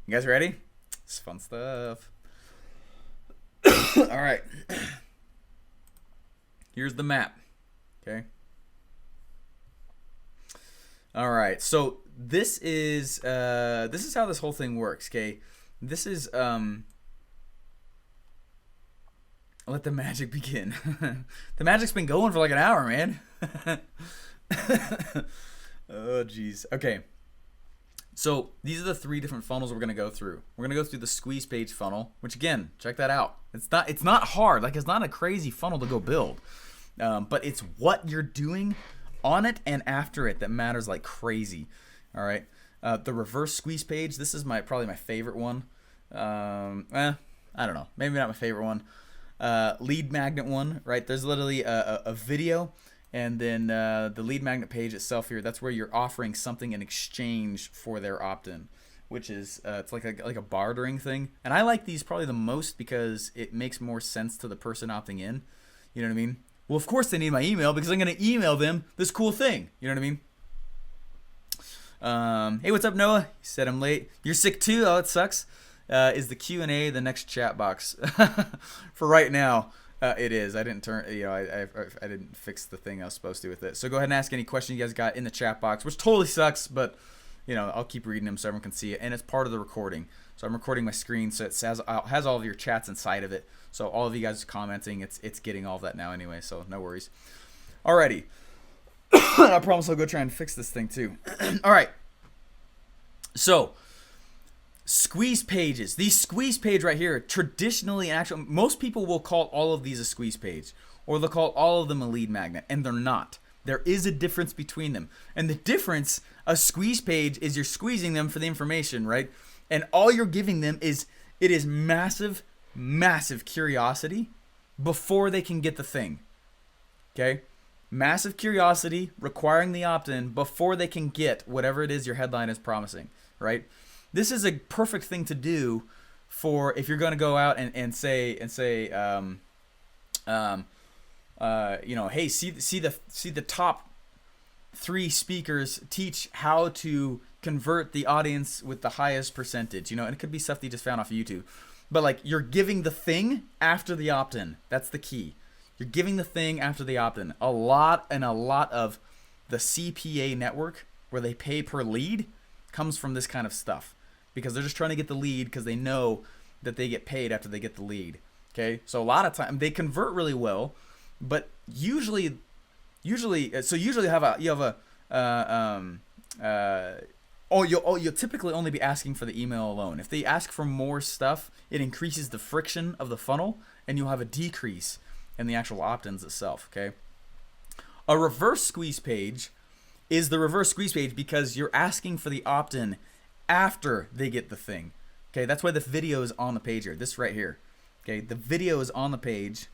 You guys ready? It's fun stuff. All right. Here's the map. Okay. All right. So this is how this whole thing works. Okay. This is let the magic begin. The magic's been going for like an hour, man. Oh, jeez. Okay. So these are the 3 different funnels we're gonna go through. We're gonna go through the squeeze page funnel, which again, check that out. It's not hard. Like, it's not a crazy funnel to go build, but it's what you're doing on it and after it that matters like crazy. All right. The reverse squeeze page. This is probably my favorite one. I don't know. Maybe not my favorite one. Lead magnet one, right? There's literally a video, and then the lead magnet page itself here. That's where you're offering something in exchange for their opt-in, which is it's like a bartering thing. And I like these probably the most because it makes more sense to the person opting in. You know what I mean? Well, of course they need my email because I'm gonna email them this cool thing. You know what I mean? Hey, what's up, Noah? You said I'm late. You're sick too? Oh, it sucks. Is the Q&A the next chat box? For right now, it is. I didn't turn, I didn't fix the thing I was supposed to with it. So go ahead and ask any question you guys got in the chat box, which totally sucks, but I'll keep reading them so everyone can see it, and it's part of the recording. So I'm recording my screen, so it has all of your chats inside of it. So all of you guys commenting, it's getting all of that now anyway. So no worries. Alrighty. I promise I'll go try and fix this thing too. All right. So squeeze pages. These squeeze page right here, traditionally, most people will call all of these a squeeze page, or they'll call all of them a lead magnet, and they're not. There is a difference between them. And the difference, a squeeze page is you're squeezing them for the information, right? And all you're giving them is massive, massive curiosity before they can get the thing. Okay? Massive curiosity requiring the opt-in before they can get whatever it is your headline is promising, right? This is a perfect thing to do for if you're going to go out and say, hey, see the top 3 speakers teach how to convert the audience with the highest percentage, and it could be stuff that you just found off of YouTube, but like you're giving the thing after the opt-in. That's the key. You're giving the thing after the opt-in. A lot of the CPA network where they pay per lead comes from this kind of stuff, because they're just trying to get the lead because they know that they get paid after they get the lead. Okay, so a lot of time they convert really well, but usually you'll typically only be asking for the email alone. If they ask for more stuff, it increases the friction of the funnel, and you'll have a decrease in the actual opt-ins itself. Okay, a reverse squeeze page is the reverse squeeze page because you're asking for the opt-in after they get the thing. Okay, that's why the video is on the page here. This right here. Okay, the video is on the page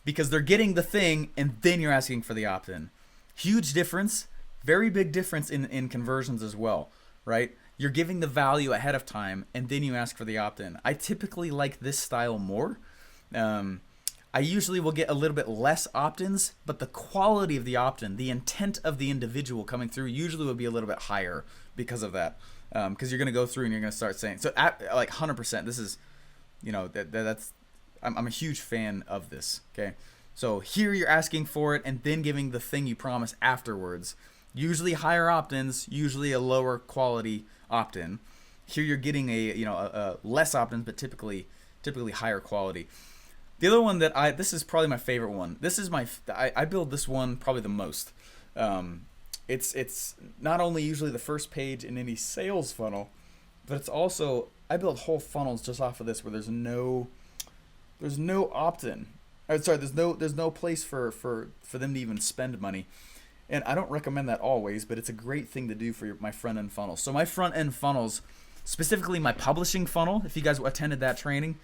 because they're getting the thing and then you're asking for the opt-in. Huge difference, very big difference in conversions as well, right? You're giving the value ahead of time and then you ask for the opt-in. I typically like this style more. I usually will get a little bit less opt-ins, but the quality of the opt-in, the intent of the individual coming through usually will be a little bit higher because of that. Because you're going to go through and you're going to start saying, so like 100%, this is, that's, I'm a huge fan of this. Okay. So here you're asking for it and then giving the thing you promise afterwards. Usually higher opt-ins, usually a lower quality opt-in. Here you're getting a less opt-ins, but typically higher quality. The other one that this is probably my favorite one. This is I build this one probably the most. It's not only usually the first page in any sales funnel, but it's also, I build whole funnels just off of this where there's no opt-in. There's no place for them to even spend money. And I don't recommend that always, but it's a great thing to do for my front end funnels. So my front end funnels, specifically my publishing funnel, if you guys attended that training,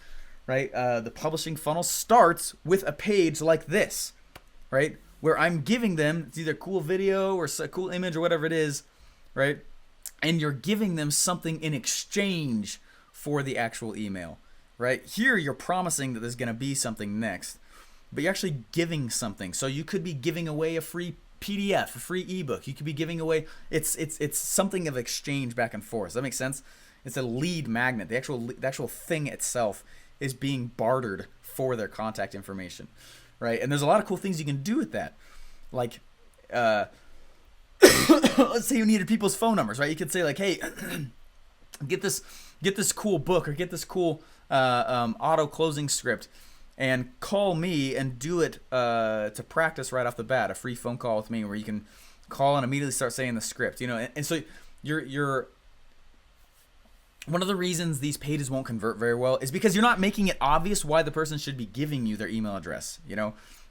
right? The publishing funnel starts with a page like this, right? Where I'm giving them, it's either a cool video or a cool image or whatever it is, right? And you're giving them something in exchange for the actual email, right? Here you're promising that there's going to be something next, but you're actually giving something. So you could be giving away a free PDF, a free ebook. You could be giving away, it's something of exchange back and forth. Does that make sense? It's a lead magnet. The actual thing itself is being bartered for their contact information, right? And there's a lot of cool things you can do with that. Like, let's say you needed people's phone numbers, right? You could say like, hey, get this cool book or get this cool auto closing script, and call me and do it to practice right off the bat. A free phone call with me where you can call and immediately start saying the script, and so you're one of the reasons these pages won't convert very well is because you're not making it obvious why the person should be giving you their email address.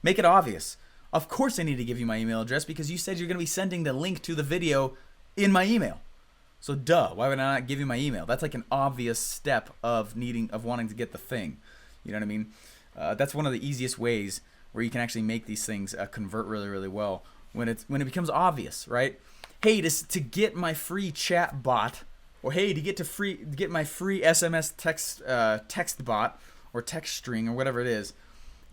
Make it obvious. Of course I need to give you my email address because you said you're going to be sending the link to the video in my email. So duh, why would I not give you my email? That's like an obvious step of wanting to get the thing. You know what I mean? That's one of the easiest ways where you can actually make these things convert really, really well when it becomes obvious, right? Hey, to get my free chat bot, or hey, to get my free SMS text bot or text string or whatever it is,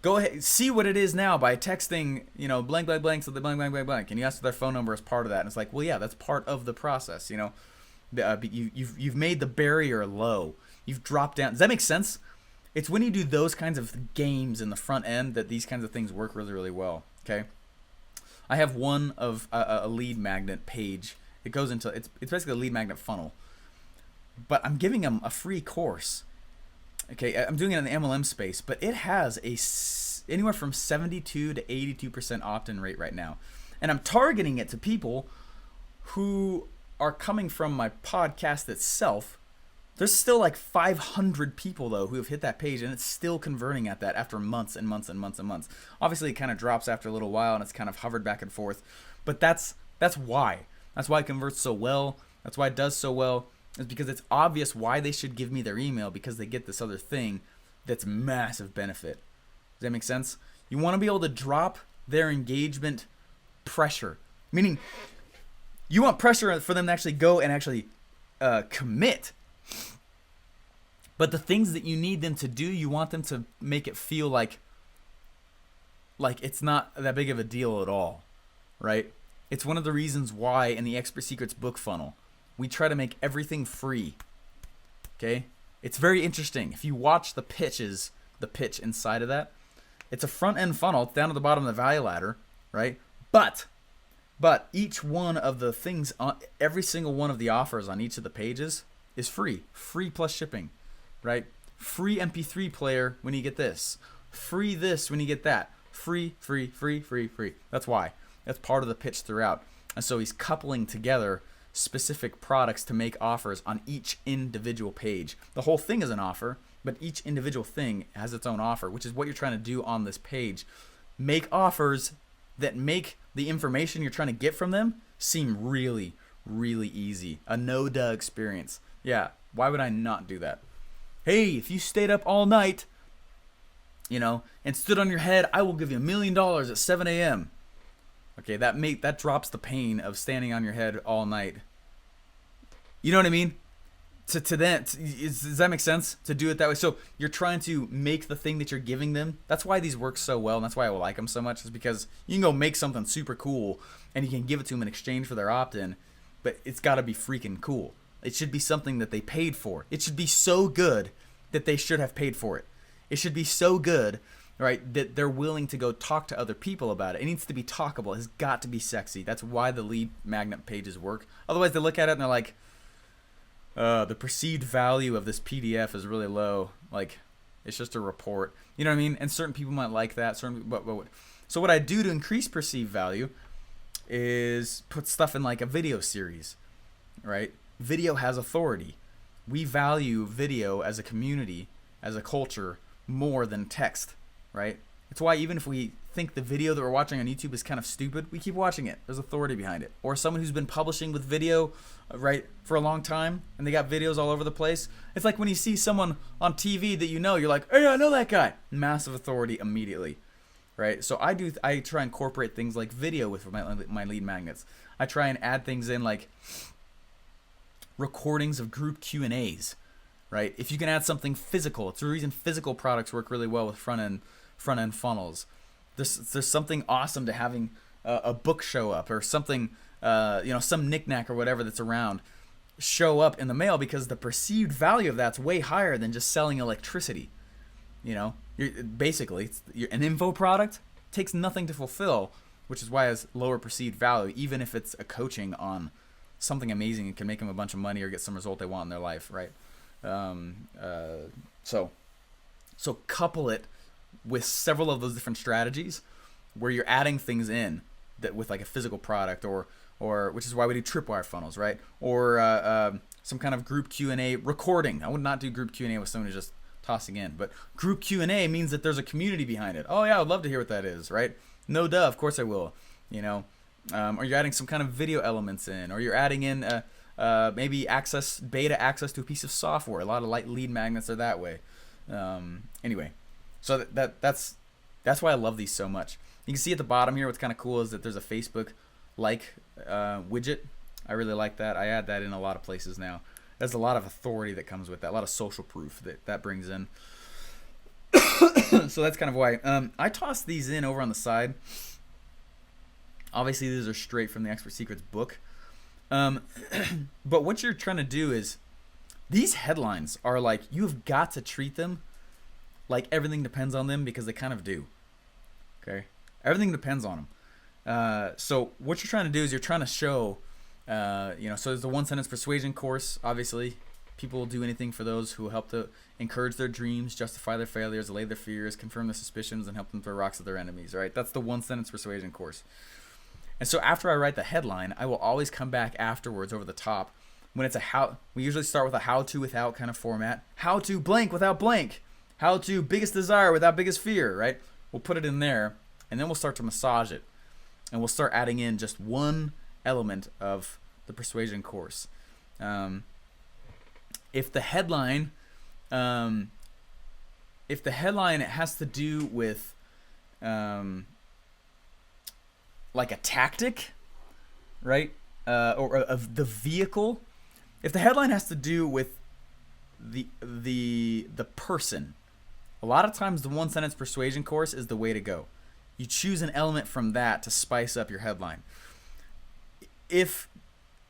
go ahead, see what it is now by texting, blank blank blank, so the blank blank blank blank, and you ask for their phone number as part of that, and it's like, well, yeah, that's part of the process, You've made the barrier low. You've dropped down. Does that make sense? It's when you do those kinds of games in the front end that these kinds of things work really, really well. Okay. I have one of a lead magnet page. It goes into it's basically a lead magnet funnel, but I'm giving them a free course. Okay, I'm doing it in the MLM space, but it has anywhere from 72 to 82% opt-in rate right now, and I'm targeting it to people who are coming from my podcast itself. There's still like 500 people though who have hit that page, and it's still converting at that after months and months and months and months. Obviously it kind of drops after a little while and it's kind of hovered back and forth, but that's why it converts so well. That's why it does so well, is because it's obvious why they should give me their email, because they get this other thing that's massive benefit. Does that make sense? You want to be able to drop their engagement pressure, meaning you want pressure for them to actually go and actually commit. But the things that you need them to do, you want them to make it feel like it's not that big of a deal at all, right? It's one of the reasons why in the Expert Secrets book funnel, we try to make everything free, okay? It's very interesting. If you watch the pitch inside of that, it's a front-end funnel. It's down at the bottom of the value ladder, right? But each one of the things, every single one of the offers on each of the pages is free plus shipping, right? Free MP3 player when you get this, free this when you get that, free. That's why. That's part of the pitch throughout. And so he's coupling together specific products to make offers on each individual page. The whole thing is an offer, but each individual thing has its own offer, which is what you're trying to do on this page. Make offers that make the information you're trying to get from them seem really, really easy. A no-duh experience. Yeah, why would I not do that? Hey, if you stayed up all night, and stood on your head, I will give you $1 million at 7 a.m. Okay, that drops the pain of standing on your head all night. You know what I mean? Does that make sense? To do it that way. So you're trying to make the thing that you're giving them. That's why these work so well, and that's why I like them so much, is because you can go make something super cool, and you can give it to them in exchange for their opt-in, but it's got to be freaking cool. It should be something that they paid for. It should be so good that they should have paid for it. It should be so good, right? That they're willing to go talk to other people about it. It needs to be talkable. It has got to be sexy. That's why the lead magnet pages work. Otherwise, they look at it and they're like, the perceived value of this PDF is really low. Like, it's just a report. You know what I mean? And certain people might like that. So what I do to increase perceived value is put stuff in like a video series, right? Video has authority. We value video as a community, as a culture, more than text, right? It's why even if we think the video that we're watching on YouTube is kind of stupid, we keep watching it. There's authority behind it. Or someone who's been publishing with video, right, for a long time, and they got videos all over the place. It's like when you see someone on TV that you know, you're like, hey, I know that guy. Massive authority immediately, right? So I try and incorporate things like video with my lead magnets. I try and add things in like recordings of group Q&As, right? If you can add something physical, it's the reason physical products work really well with front-end funnels. There's something awesome to having a book show up or something, some knickknack or whatever that's around show up in the mail, because the perceived value of that's way higher than just selling electricity. You know, basically, an info product takes nothing to fulfill, which is why it has lower perceived value, even if it's a coaching on something amazing and can make them a bunch of money or get some result they want in their life, right? So couple it with several of those different strategies where you're adding things in that with like a physical product or which is why we do tripwire funnels, right? Or some kind of group Q&A recording. I would not do group Q&A with someone who's just tossing in, but group Q&A means that there's a community behind it. Oh yeah, I'd love to hear what that is, right? No duh, of course I will, you know. Or you're adding some kind of video elements in, or you're adding in maybe beta access to a piece of software. A lot of lead magnets are that way. Anyway, so that's why I love these so much. You can see at the bottom here, what's kind of cool is that there's a Facebook widget. I really like that. I add that in a lot of places now. There's a lot of authority that comes with that, a lot of social proof that brings in. So that's kind of why I tossed these in over on the side. Obviously, these are straight from the Expert Secrets book. But what you're trying to do is, these headlines are like, you've got to treat them like everything depends on them, because they kind of do. Okay? Everything depends on them. So what you're trying to do is you're trying to show, so there's the one sentence persuasion course. Obviously, people will do anything for those who help to encourage their dreams, justify their failures, allay their fears, confirm their suspicions, and help them throw rocks at their enemies, right? That's the one sentence persuasion course. And so after I write the headline, I will always come back afterwards over the top when it's we usually start with a how to without kind of format. How to blank without blank. How to biggest desire without biggest fear, right? We'll put it in there, and then we'll start to massage it. And we'll start adding in just one element of the persuasion course. If the headline has to do with like a tactic, right? Or of the vehicle. If the headline has to do with the person, a lot of times the one sentence persuasion course is the way to go. You choose an element from that to spice up your headline. If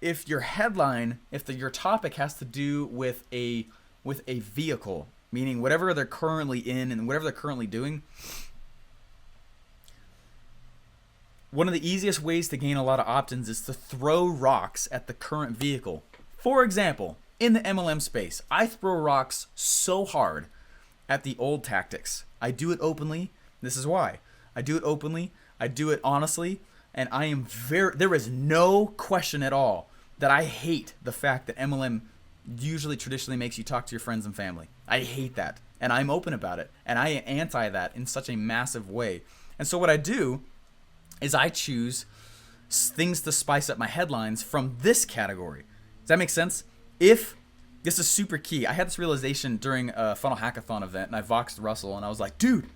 your headline, your topic has to do with a vehicle, meaning whatever they're currently in and whatever they're currently doing, one of the easiest ways to gain a lot of opt-ins is to throw rocks at the current vehicle. For example, in the MLM space, I throw rocks so hard at the old tactics. I do it openly. This is why. I do it openly. I do it honestly. And there is no question at all that I hate the fact that MLM usually traditionally makes you talk to your friends and family. I hate that. And I'm open about it. And I am anti that in such a massive way. And so what I do is I choose things to spice up my headlines from this category. Does that make sense? If this is super key. I had this realization during a Funnel Hackathon event, and I voxed Russell, and I was like, dude,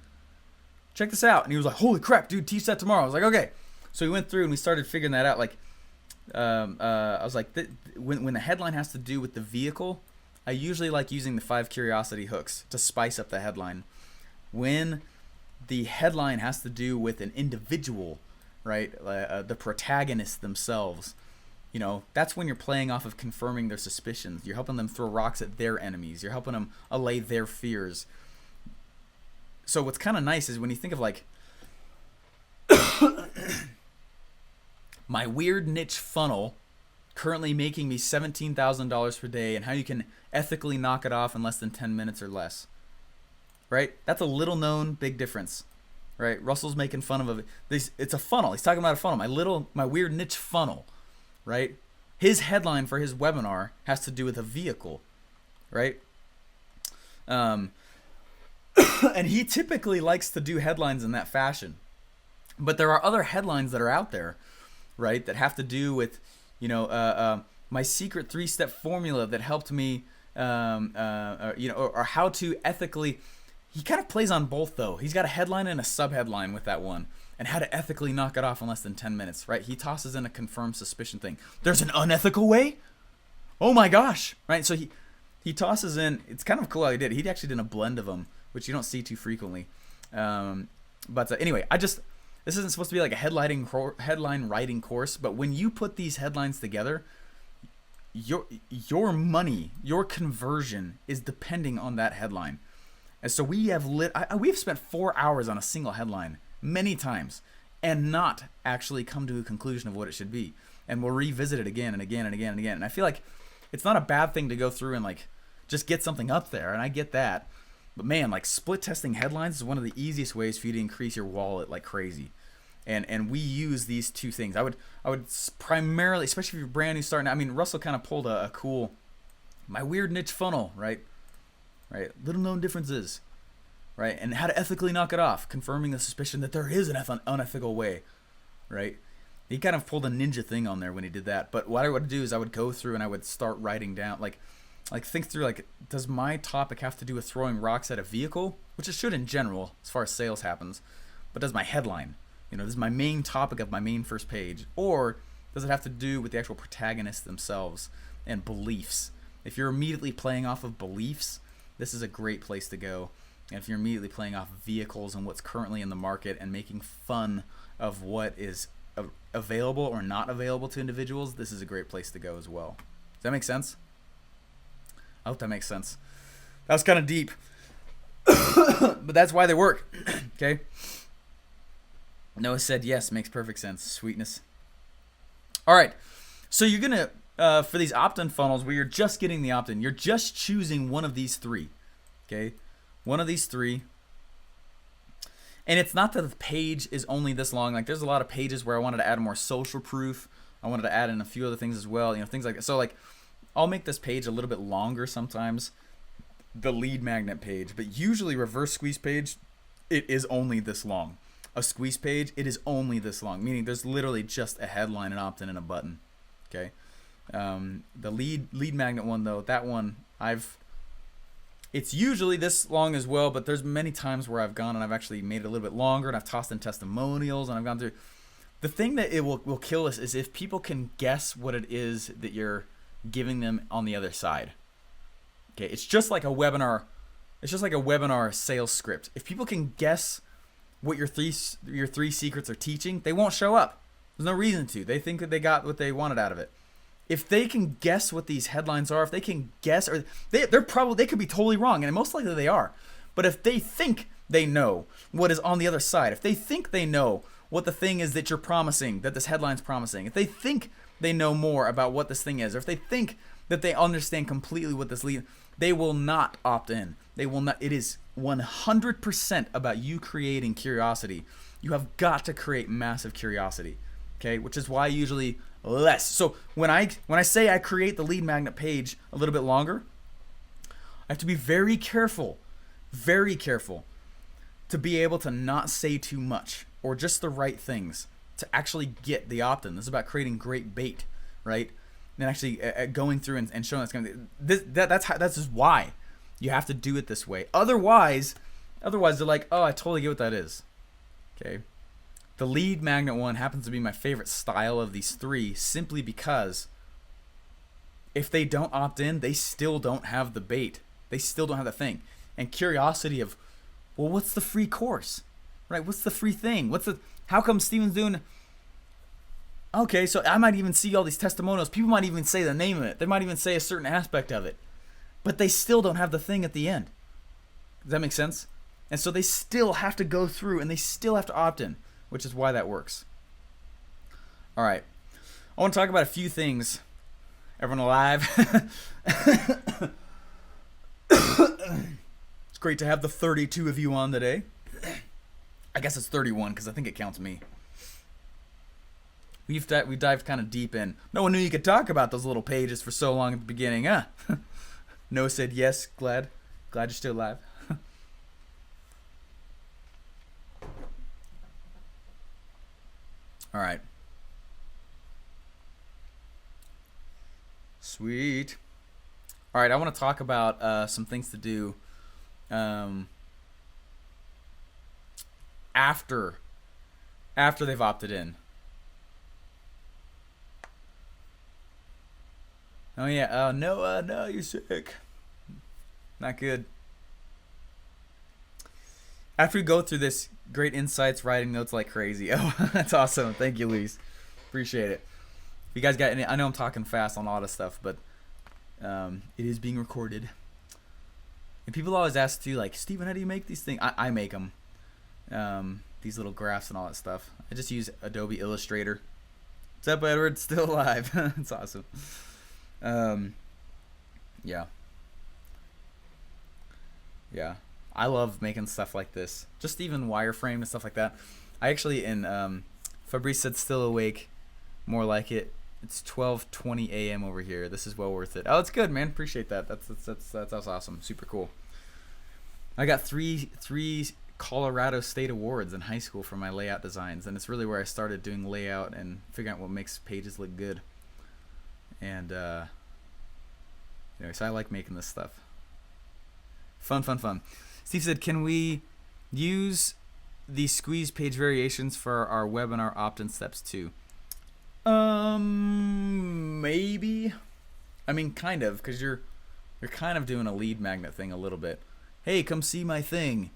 check this out. And he was like, holy crap, dude, teach that tomorrow. I was like, okay. So we went through and we started figuring that out. Like, I was like, when the headline has to do with the vehicle, I usually like using the 5 curiosity hooks to spice up the headline. When the headline has to do with an individual, right, the protagonists themselves, that's when you're playing off of confirming their suspicions. You're helping them throw rocks at their enemies. You're helping them allay their fears. So what's kind of nice is when you think of like my weird niche funnel currently making me $17,000 per day, and how you can ethically knock it off in less than 10 minutes or less. Right? That's a little known big difference. Right? Russell's making fun of it. It's a funnel. He's talking about a funnel. My weird niche funnel. Right? His headline for his webinar has to do with a vehicle. Right? And he typically likes to do headlines in that fashion. But there are other headlines that are out there, right, that have to do with, my secret 3-step formula that helped me, or how to ethically. He kind of plays on both, though. He's got a headline and a sub-headline with that one, and how to ethically knock it off in less than 10 minutes, right? He tosses in a confirmed suspicion thing. There's an unethical way? Oh my gosh, right? So he tosses in. It's kind of cool how he did. He actually did a blend of them, which you don't see too frequently. Anyway, this isn't supposed to be like a headline writing course, but when you put these headlines together, your money, your conversion is depending on that headline. And so we've spent 4 hours on a single headline many times and not actually come to a conclusion of what it should be. And we'll revisit it again and again and again and again. And I feel like it's not a bad thing to go through and like just get something up there, and I get that. But man, like split testing headlines is one of the easiest ways for you to increase your wallet like crazy. And we use these two things. I would primarily, especially if you're brand new starting out. I mean, Russell kind of pulled a cool, my weird niche funnel, right? Right, little known differences, right? And how to ethically knock it off, confirming the suspicion that there is an unethical way, right? He kind of pulled a ninja thing on there when he did that. But what I would do is I would go through and I would start writing down, like think through, like, does my topic have to do with throwing rocks at a vehicle? Which it should in general, as far as sales happens. But does my headline, this is my main topic of my main first page, or does it have to do with the actual protagonists themselves and beliefs? If you're immediately playing off of beliefs, this is a great place to go. And if you're immediately playing off vehicles and what's currently in the market and making fun of what is available or not available to individuals, this is a great place to go as well. Does that make sense? I hope that makes sense. That was kind of deep. But that's why they work. Okay? Noah said yes, makes perfect sense. Sweetness. All right. So you're going to, for these opt-in funnels where you're just getting the opt-in, you're just choosing one of these three. Okay? One of these three. And it's not that the page is only this long. Like, there's a lot of pages where I wanted to add more social proof. I wanted to add in a few other things as well. Things like that. So, like, I'll make this page a little bit longer sometimes, the lead magnet page. But usually reverse squeeze page, it is only this long. A squeeze page, it is only this long. Meaning there's literally just a headline, an opt-in, and a button. Okay? The lead magnet one, though, that one, it's usually this long as well, but there's many times where I've gone and I've actually made it a little bit longer, and I've tossed in testimonials, and I've gone through. The thing that it will kill us is if people can guess what it is that you're giving them on the other side. Okay, it's just like a webinar. It's just like a webinar sales script. If people can guess what your three secrets are teaching, they won't show up. There's no reason to. They think that they got what they wanted out of it. If they can guess what these headlines are, if they can guess, or they could be totally wrong, and most likely they are. But if they think they know what is on the other side, if they think they know what the thing is that you're promising, that this headline's promising, if they think they know more about what this thing is, or if they think that they understand completely what this lead, they will not opt in. They will not. It is 100% about you creating curiosity. You have got to create massive curiosity, okay? Which is why usually less. So when I say I create the lead magnet page a little bit longer, I have to be very careful to be able to not say too much or just the right things to actually get the opt-in. This is about creating great bait, right? And actually going through and showing that's just why you have to do it this way. Otherwise they're like, oh, I totally get what that is. Okay. The lead magnet one happens to be my favorite style of these three, simply because if they don't opt in, they still don't have the bait. They still don't have the thing. And curiosity of, well, what's the free course? Right? What's the free thing? How come Steven's doing? Okay, so I might even see all these testimonials. People might even say the name of it. They might even say a certain aspect of it. But they still don't have the thing at the end. Does that make sense? And so they still have to go through and they still have to opt in, which is why that works. All right. I want to talk about a few things. Everyone alive? It's great to have the 32 of you on today. I guess it's 31 because I think it counts me. We dived kind of deep in. No one knew you could talk about those little pages for so long at the beginning, huh? Noah said yes. Glad you're still alive. All right. Sweet. All right, I want to talk about some things to do after they've opted in. Oh yeah. No, you're sick. Not good. After we go through this, great insights, writing notes like crazy. Oh, that's awesome. Thank you, Luis. Appreciate it. If you guys got any, I know I'm talking fast on all this stuff, but it is being recorded. And people always ask too, like, Steven, how do you make these things? I make them. These little graphs and all that stuff. I just use Adobe Illustrator. What's up, Edward? Still alive. That's awesome. Yeah. I love making stuff like this. Just even wireframe and stuff like that. I actually, Fabrice said still awake. More like it. It's 12:20 a.m. over here. This is well worth it. Oh, it's good, man. Appreciate that. That's awesome. Super cool. I got three Colorado State awards in high school for my layout designs, and it's really where I started doing layout and figuring out what makes pages look good. And anyway, so I like making this stuff. Fun. Steve said, can we use the squeeze page variations for our webinar opt-in steps too? Maybe. I mean, kind of, because you're kind of doing a lead magnet thing a little bit. Hey, come see my thing.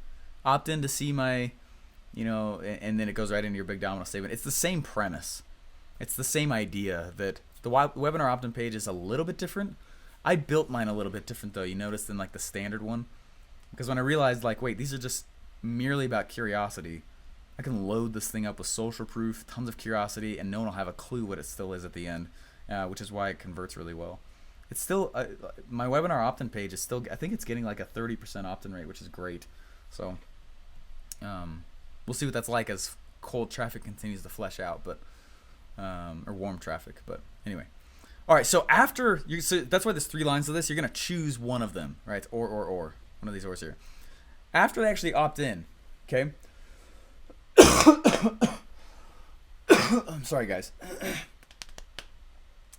Opt in to see my, and then it goes right into your big domino statement. It's the same premise. It's the same idea that the webinar opt-in page is a little bit different. I built mine a little bit different though. You noticed than like the standard one, because when I realized like, wait, these are just merely about curiosity. I can load this thing up with social proof, tons of curiosity, and no one will have a clue what it still is at the end, which is why it converts really well. It's still, my webinar opt-in page is still, I think it's getting like a 30% opt-in rate, which is great. So we'll see what that's like as cold traffic continues to flesh out, but or warm traffic. But anyway. All right, so after, so that's why there's 3 lines of this. You're going to choose one of them, right? Or. One of these ors here. After they actually opt in, okay? I'm sorry, guys.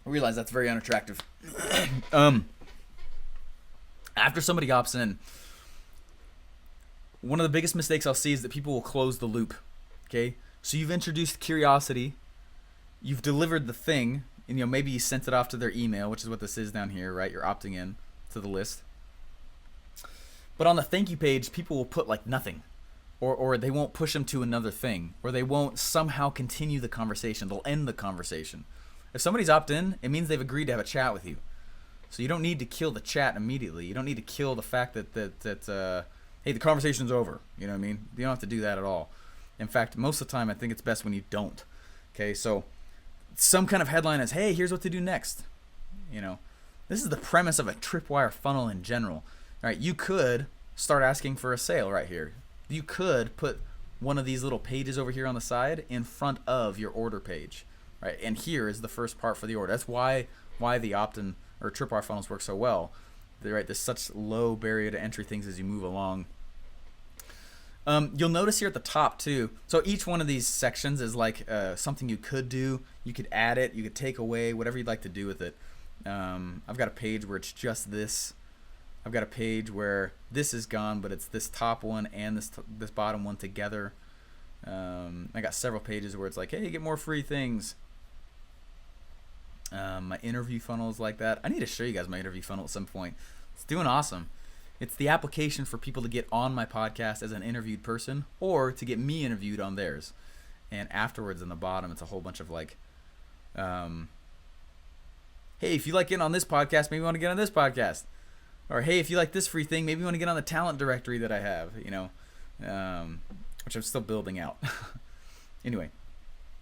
I realize that's very unattractive. After somebody opts in, one of the biggest mistakes I'll see is that people will close the loop, okay? So you've introduced curiosity, you've delivered the thing, and maybe you sent it off to their email, which is what this is down here, right? You're opting in to the list. But on the thank you page, people will put like nothing. Or they won't push them to another thing, or they won't somehow continue the conversation. They'll end the conversation. If somebody's opt in, it means they've agreed to have a chat with you. So you don't need to kill the chat immediately. You don't need to kill the fact that hey, the conversation's over. You know what I mean? You don't have to do that at all. In fact, most of the time, I think it's best when you don't. Okay, so some kind of headline is, hey, here's what to do next. This is the premise of a tripwire funnel in general. All right, you could start asking for a sale right here. You could put one of these little pages over here on the side in front of your order page, right? And here is the first part for the order. That's why the opt-in or tripwire funnels work so well. Right, there's such low barrier to entry things as you move along. You'll notice here at the top too. So each one of these sections is like something you could do. You could add it. You could take away whatever you'd like to do with it. I've got a page where it's just this. I've got a page where this is gone, but it's this top one and this bottom one together. I got several pages where it's like, hey, get more free things. My interview funnel is like that. I need to show you guys my interview funnel at some point. It's doing awesome. It's the application for people to get on my podcast as an interviewed person or to get me interviewed on theirs. And afterwards in the bottom, it's a whole bunch of like, hey, if you like getting on this podcast, maybe you want to get on this podcast. Or, hey, if you like this free thing, maybe you want to get on the talent directory that I have, which I'm still building out. Anyway,